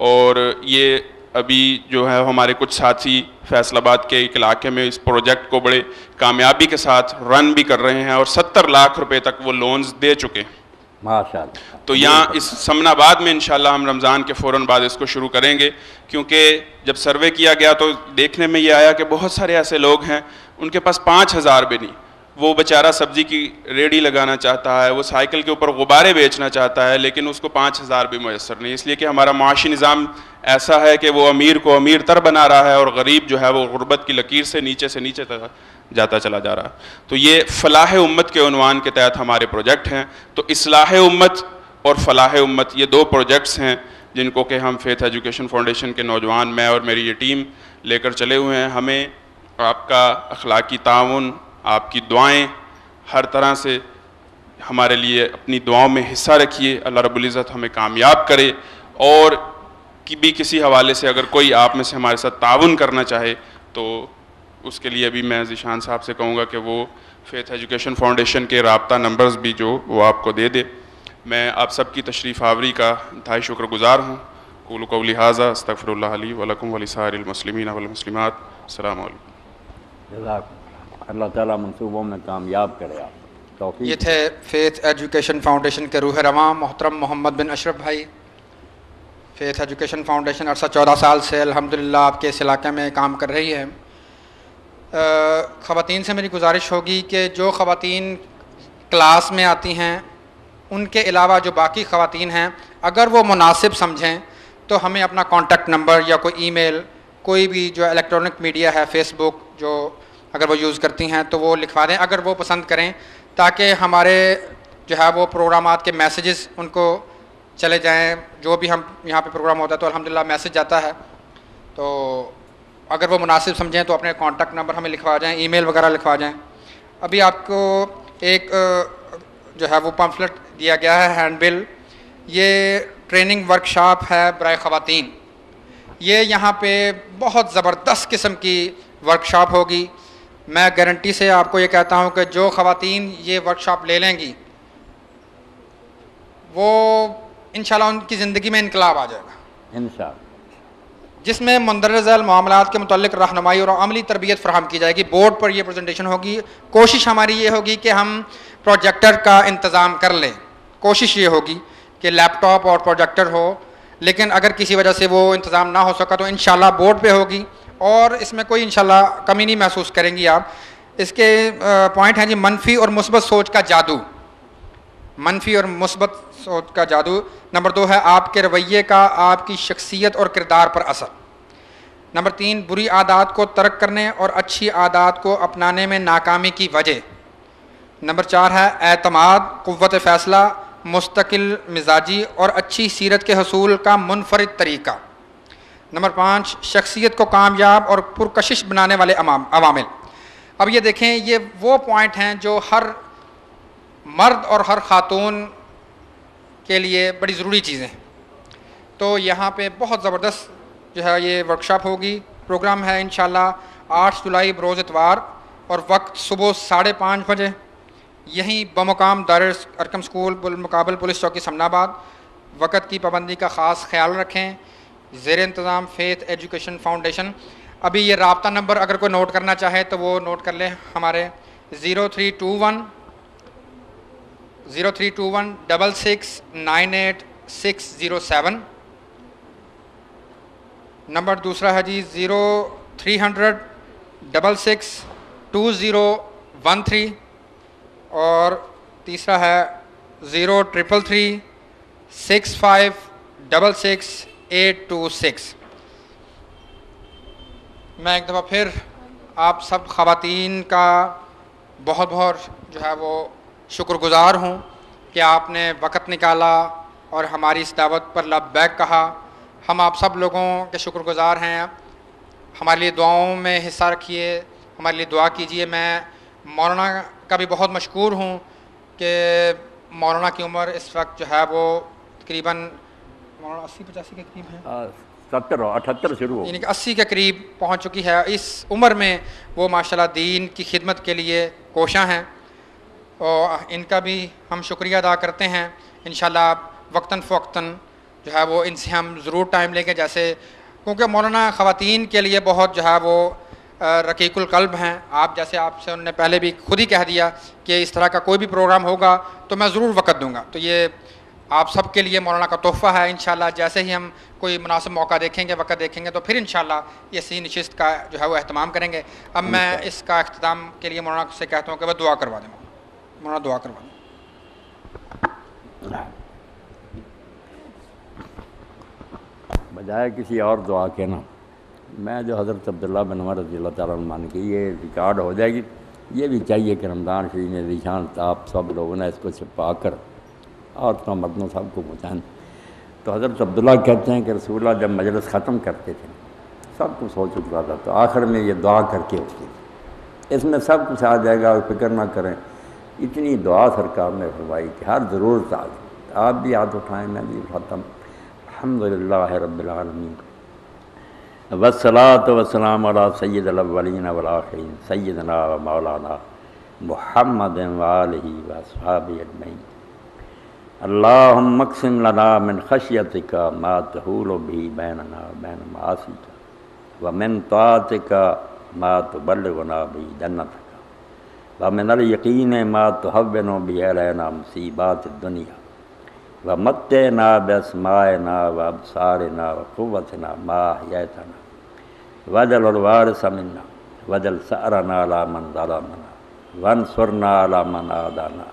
اور یہ ابھی جو ہے ہمارے کچھ ساتھی فیصل آباد کے ایک علاقے میں اس پروجیکٹ کو بڑے کامیابی کے ساتھ رن بھی کر رہے ہیں اور 70 لاکھ روپے تک وہ لونز دے چکے ہیں. ماشاءاللہ. تو یہاں اس سمن آباد میں انشاءاللہ ہم رمضان کے فوراً بعد اس کو شروع کریں گے، کیونکہ جب سروے کیا گیا تو دیکھنے میں یہ آیا کہ بہت سارے ایسے لوگ ہیں ان کے پاس 5 ہزار بھی نہیں. وہ بیچارہ سبزی کی ریڑھی لگانا چاہتا ہے، وہ سائیکل کے اوپر غبارے بیچنا چاہتا ہے، لیکن اس کو 5 ہزار بھی میسر نہیں، اس لیے کہ ہمارا معاشی نظام ایسا ہے کہ وہ امیر کو امیر تر بنا رہا ہے اور غریب جو ہے وہ غربت کی لکیر سے نیچے جاتا چلا جا رہا ہے. تو یہ فلاح امت کے عنوان کے تحت ہمارے پروجیکٹ ہیں. تو اصلاح امت اور فلاح امت یہ 2 پروجیکٹس ہیں جن کو کہ ہم فیتھ ایجوکیشن فاؤنڈیشن کے نوجوان، میں اور میری یہ ٹیم لے کر چلے ہوئے ہیں. ہمیں آپ کا اخلاقی تعاون، آپ کی دعائیں ہر طرح سے ہمارے لیے اپنی دعاؤں میں حصہ رکھیے. اللہ رب العزت ہمیں کامیاب کرے. اور کسی حوالے سے اگر کوئی آپ میں سے ہمارے ساتھ تعاون کرنا چاہے تو اس کے لیے بھی میں ذیشان صاحب سے کہوں گا کہ وہ فیتھ ایجوکیشن فاؤنڈیشن کے رابطہ نمبرز بھی جو وہ آپ کو دے دے. میں آپ سب کی تشریف آوری کا انتہائی شکر گزار ہوں. قولوا قولی ھذا استغفر اللہ لی ولکم ولسائر المسلمین والمسلمات. السلام علیکم. جزاک اللہ تعالیٰ منصوبوں میں کامیاب کرے. آپ توفیق. یہ تھے فیتھ ایجوکیشن فاؤنڈیشن کے روح رواں محترم محمد بن اشرف بھائی. فیتھ ایجوکیشن فاؤنڈیشن عرصہ 14 سال سے الحمدللہ آپ کے اس علاقے میں کام کر رہی ہے. خواتین سے میری گزارش ہوگی کہ جو خواتین کلاس میں آتی ہیں ان کے علاوہ جو باقی خواتین ہیں اگر وہ مناسب سمجھیں تو ہمیں اپنا کانٹیکٹ نمبر یا کوئی ای میل، کوئی بھی جو الیکٹرانک میڈیا ہے، فیس بک جو اگر وہ یوز کرتی ہیں تو وہ لکھوا دیں اگر وہ پسند کریں، تاکہ ہمارے جو ہے وہ پروگرامات کے میسیجز ان کو چلے جائیں. جو بھی ہم یہاں پہ پروگرام ہوتا ہے تو الحمدللہ میسیج جاتا ہے، تو اگر وہ مناسب سمجھیں تو اپنے کانٹیکٹ نمبر ہمیں لکھوا جائیں، ای میل وغیرہ لکھوا جائیں. ابھی آپ کو ایک جو ہے وہ پمفلٹ دیا گیا ہے ہینڈ بل، یہ ٹریننگ ورکشاپ ہے برائے خواتین. یہ یہاں پہ بہت زبردست قسم کی ورکشاپ ہوگی. میں گارنٹی سے آپ کو یہ کہتا ہوں کہ جو خواتین یہ ورکشاپ لے لیں گی وہ انشاءاللہ ان کی زندگی میں انقلاب آ جائے گا انشاءاللہ، جس میں مندرجہ ذیل معاملات کے متعلق رہنمائی اور عملی تربیت فراہم کی جائے گی. بورڈ پر یہ پریزنٹیشن ہوگی. کوشش ہماری یہ ہوگی کہ ہم پروجیکٹر کا انتظام کر لیں. کوشش یہ ہوگی کہ لیپ ٹاپ اور پروجیکٹر ہو، لیکن اگر کسی وجہ سے وہ انتظام نہ ہو سکا تو انشاءاللہ بورڈ پہ ہوگی، اور اس میں کوئی انشاءاللہ کمی نہیں محسوس کریں گی آپ. اس کے پوائنٹ ہیں جی: منفی اور مثبت سوچ کا جادو. منفی اور مثبت سوچ کا جادو. نمبر 2 ہے آپ کے رویے کا آپ کی شخصیت اور کردار پر اثر. نمبر 3 بری عادات کو ترک کرنے اور اچھی عادات کو اپنانے میں ناکامی کی وجہ. نمبر 4 ہے اعتماد، قوت فیصلہ، مستقل مزاجی اور اچھی سیرت کے حصول کا منفرد طریقہ. نمبر 5 شخصیت کو کامیاب اور پرکشش بنانے والے عوامل. اب یہ دیکھیں، یہ وہ پوائنٹ ہیں جو ہر مرد اور ہر خاتون کے لیے بڑی ضروری چیزیں ہیں. تو یہاں پہ بہت زبردست جو ہے یہ ورکشاپ ہوگی. پروگرام ہے انشاءاللہ 8 جولائی بروز اتوار، اور وقت صبح 5:30 بجے، یہیں بمقام دار ارقم اسکول بالمقابل پولیس چوکی سمن آباد. وقت کی پابندی کا خاص خیال رکھیں. زیر انتظام فیتھ ایجوکیشن فاؤنڈیشن. ابھی یہ رابطہ نمبر اگر کوئی نوٹ کرنا چاہے تو وہ نوٹ کر لیں ہمارے 0321 6698 نمبر دوسرا ہے جی 0300 662013، اور تیسرا ہے 0333 6566 826. میں ایک دفعہ پھر آپ سب خواتین کا بہت بہت جو ہے وہ شکر گزار ہوں کہ آپ نے وقت نکالا اور ہماری اس دعوت پر لبیک کہا. ہم آپ سب لوگوں کے شکر گزار ہیں. ہمارے لیے دعاؤں میں حصہ رکھیے، ہمارے لیے دعا کیجیے. میں مولانا کا بھی بہت مشکور ہوں کہ مولانا کی عمر اس وقت جو ہے وہ تقریباً 80-85 کے قریب ہے، 70-78 شروع ہو، یعنی کہ 80 کے قریب پہنچ چکی ہے. اس عمر میں وہ ماشاءاللہ دین کی خدمت کے لیے کوشاں ہیں، اور ان کا بھی ہم شکریہ ادا کرتے ہیں. انشاءاللہ وقتاً فوقتاً جو ہے وہ ان سے ہم ضرور ٹائم لیں گے، جیسے کیونکہ مولانا خواتین کے لیے بہت جو ہے وہ رقیق القلب ہیں. آپ جیسے آپ سے انہوں نے پہلے بھی خود ہی کہہ دیا کہ اس طرح کا کوئی بھی پروگرام ہوگا تو میں ضرور وقت دوں گا. تو یہ آپ سب کے لیے مولانا کا تحفہ ہے. انشاءاللہ جیسے ہی ہم کوئی مناسب موقع دیکھیں گے، وقت دیکھیں گے، تو پھر انشاءاللہ یہ سی نشست کا جو ہے وہ اہتمام کریں گے. اب میں اس کا اختتام کے لیے مولانا سے کہتا ہوں کہ وہ دعا کروا دیں. مولانا دعا کروا دیں. بجائے کسی اور دعا کے نا، میں جو حضرت عبداللہ بن عمر رضی اللہ تعالیٰ عنہ کی یہ ریکارڈ ہو جائے گی. یہ بھی چاہیے کہ رمضان شریف میں ذیشان آپ سب لوگوں نے اس کو چھپا کر عورتوں مردوں سب کو پہنچائیں. تو حضرت عبداللہ کہتے ہیں کہ رسول اللہ جب مجلس ختم کرتے تھے سب کچھ ہو چکا تھا، تو آخر میں یہ دعا کر کے اٹھتے تھے. اس میں سب کچھ آ جائے گا، فکر نہ کریں. اتنی دعا سرکار نے فرمائی کہ ہر ضرورت آ جائے. آپ بھی ہاتھ اٹھائیں، میں بھی اٹھاتا ہوں. الحمدللہ رب العالمین، والصلاۃ والسلام علی سید الاولین والآخرین سیدنا و مولانا محمد وآلہ واصحابہ اجمعین. اللہم اقسم لنا من خشیتک ما تحول به بیننا وبین معاصیک، ومن طاعتک ما تبلغنا به جنتک، ومن الیقین ما تہون به علینا مصیبات الدنیا، ومتعنا بأسماعنا وأبصارنا وقوتنا ما أحييتنا، واجعل الوارث منا، واجعل ثأرنا على من ظلمنا، وانصرنا على من عادانا،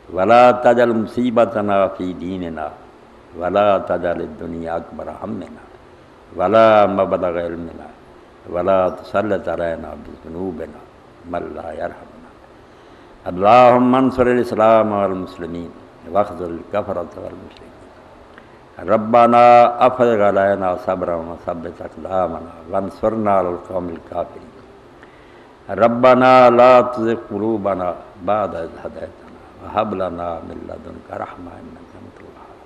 ولا تجعل مصيبتنا في ديننا، ولا تجعل الدنيا أكبر همنا، ولا مبلغ علمنا، ولا تسلط علينا بذنوبنا من لا يرحمنا اللهم انصر الاسلام والمسلمین واخذل الكفرة والمشرکین ربنا افرغ علينا صبرا وثبت اقدامنا وانصرنا على القوم الكافرين ربنا لا تزغ قلوبنا بعد إذ هديتنا وهب لنا من لدنك رحمة إنك أنت الوهاب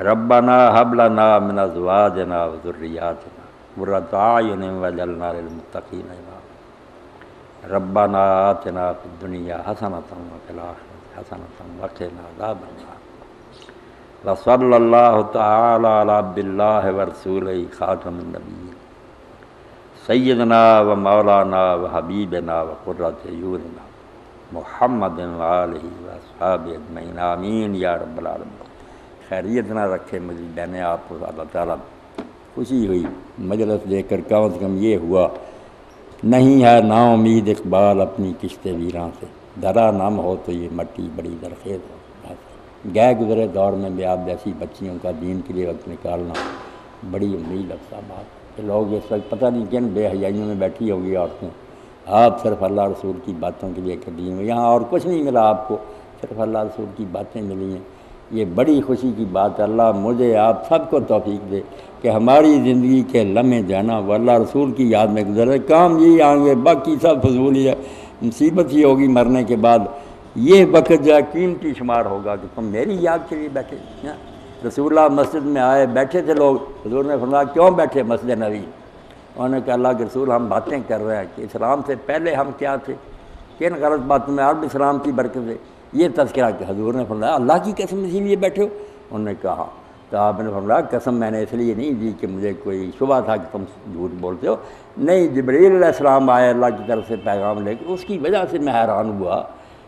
ربنا هب لنا من أزواجنا وذرياتنا قرة أعين واجعلنا للمتقين إماما ربنا آتنا في الدنيا حسنة وفي الآخرة حسنة وقنا عذاب النار وصلى الله تعالى على عبد الله ورسوله خاتم النبيين سیدنا و مولانا و حبیبنا و قرۃ اعیننا محمد و آلہ و اصحابہ اجمعین آمین یا رب العالمین۔ خیریت نہ رکھے مجھے بہنیں آپ کو اللہ تعالیٰ خوشی ہوئی مجلس دیکھ کر، کم از کم یہ ہوا نہیں ہے نا امید اقبال اپنی کشت ویراں سے، درا نم ہو تو یہ مٹی بڑی درخیز ہو۔ گئے گزرے دور میں بھی آپ جیسی بچیوں کا دین کے لیے وقت نکالنا بڑی امید افزا بات کہ لوگ اس وقت پتہ نہیں کن بے حیائیوں میں بیٹھی ہوگی عورتیں، آپ صرف اللہ رسول کی باتوں کے لیے قدیم ہوئے، یہاں اور کچھ نہیں ملا آپ کو، صرف اللہ رسول کی باتیں ملی ہیں۔ یہ بڑی خوشی کی بات ہے، اللہ مجھے آپ سب کو توفیق دے کہ ہماری زندگی کے لمحے جانا وہ اللہ رسول کی یاد میں گزرے، کام یہی آئیں گے، باقی سب فضول ہی ہے، مصیبت ہی ہوگی مرنے کے بعد، یہ وقت جو ہے قیمتی شمار ہوگا کہ تم میری یاد کے لیے بیٹھے۔ رسول اللہ مسجد میں آئے، بیٹھے تھے لوگ، حضور نے فرمایا کیوں بیٹھے مسجد نبی؟ انہوں نے کہا اللہ کے رسول ہم باتیں کر رہے ہیں کہ اسلام سے پہلے ہم کیا تھے، کن غلط باتوں میں، اب اسلام کی برکت سے یہ تذکرہ کہ حضور نے فرمایا اللہ کی قسم اسی لیے بیٹھے ہو؟ انہوں نے کہا، تو آپ نے فرمایا قسم میں نے اس لیے نہیں دی کہ مجھے کوئی شبہ تھا کہ تم جھوٹ بولتے ہو، نہیں، جبریل علیہ السلام آئے اللہ کی طرف سے پیغام لے کے، اس کی وجہ سے میں حیران ہوا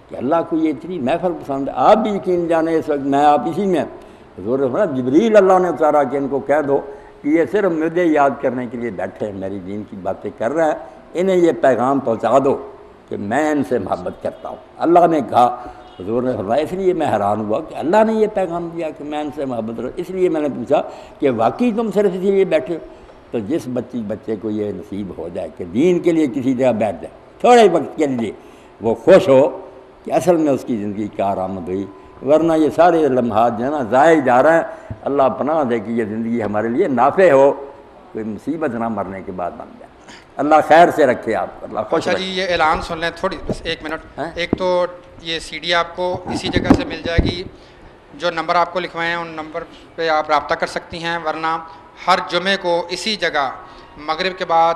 کہ اللہ کو یہ اتنی محفل پسند ہے۔ آپ بھی یقین جانے اس وقت میں آپ اسی میں، حضور نے فرمایا جبریل اللہ نے اتارا کہ ان کو کہہ دو کہ یہ صرف مجھے یاد کرنے کے لیے بیٹھے ہیں، میری دین کی باتیں کر رہے ہیں، انہیں یہ پیغام پہنچا دو کہ میں ان سے محبت کرتا ہوں۔ اللہ نے کہا، حضور نے فرمایا اس لیے میں حیران ہوا کہ اللہ نے یہ پیغام دیا کہ میں ان سے محبت کروں، اس لیے میں نے پوچھا کہ واقعی تم صرف اسی لیے بیٹھے ہو؟ تو جس بچے کو یہ نصیب ہو جائے کہ دین کے لیے کسی جگہ بیٹھ جائے تھوڑے وقت کے لیے، وہ خوش ہو کہ اصل میں اس کی زندگی کارآمد ہوئی، ورنہ یہ سارے لمحات جو ہے نا ضائع جا رہے ہیں۔ اللہ پناہ دے کہ یہ زندگی ہمارے لیے نافع ہو، کوئی مصیبت نہ مرنے کے بعد بن جائے۔ اللہ خیر سے رکھے آپ کو، اللہ خوش رکھے۔ جی یہ اعلان سن لیں تھوڑی، بس ایک منٹ۔ ایک تو یہ سی ڈی آپ کو اسی جگہ سے مل جائے گی، جو نمبر آپ کو لکھوائے ہیں ان نمبر پہ آپ رابطہ کر سکتی ہیں، ورنہ ہر جمعے کو اسی جگہ مغرب کے بعد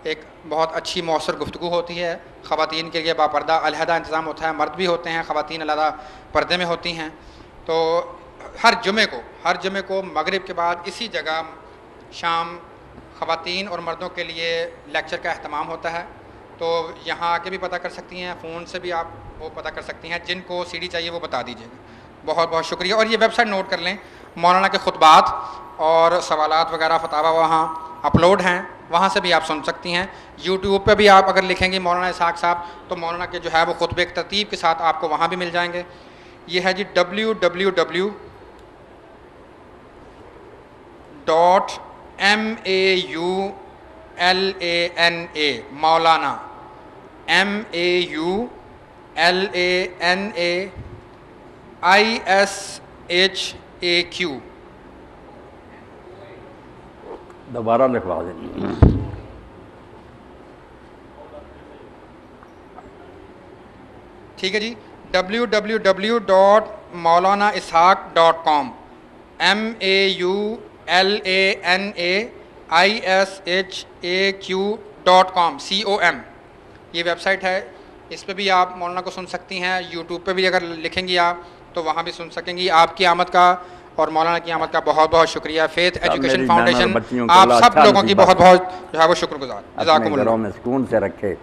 ایک بہت اچھی مؤثر گفتگو ہوتی ہے، خواتین کے لیے باپردہ علیحدہ انتظام ہوتا ہے، مرد بھی ہوتے ہیں، خواتین علیحدہ پردے میں ہوتی ہیں۔ تو ہر جمعے کو مغرب کے بعد اسی جگہ شام خواتین اور مردوں کے لیے لیکچر کا اہتمام ہوتا ہے، تو یہاں آ کے بھی پتہ کر سکتی ہیں، فون سے بھی آپ وہ پتہ کر سکتی ہیں، جن کو سی ڈی چاہیے وہ بتا دیجیے گا۔ بہت بہت شکریہ، اور یہ ویب سائٹ نوٹ کر لیں، مولانا کے خطبات اور سوالات وغیرہ فتاوی وہاں اپلوڈ ہیں، وہاں سے بھی آپ سن سکتی ہیں۔ یوٹیوب پہ بھی آپ اگر لکھیں گے مولانا اسحاق صاحب تو مولانا کے جو ہے وہ خطبے ایک ترتیب کے ساتھ آپ کو وہاں بھی مل جائیں گے۔ یہ ہے جی www.maulana مولانا MAULANA ISHAQ دوبارہ لکھوا دیں۔ ٹھیک ہے جی، www.maulanaishaq.com MAULANAISHAQ.com COM یہ ویب سائٹ ہے، اس پہ بھی آپ مولانا کو سن سکتی ہیں۔ یوٹیوب پہ بھی اگر لکھیں گی آپ تو وہاں بھی سن سکیں گی۔ آپ کی آمد کا اور مولانا کی آمد کا بہت بہت شکریہ۔ فیتھ ایجوکیشن فاؤنڈیشن آپ سب لوگوں کی بہت بہت جو ہے وہ شکر گزار۔ جزاکم اللہ۔ گھروں میں سکون سے رکھے۔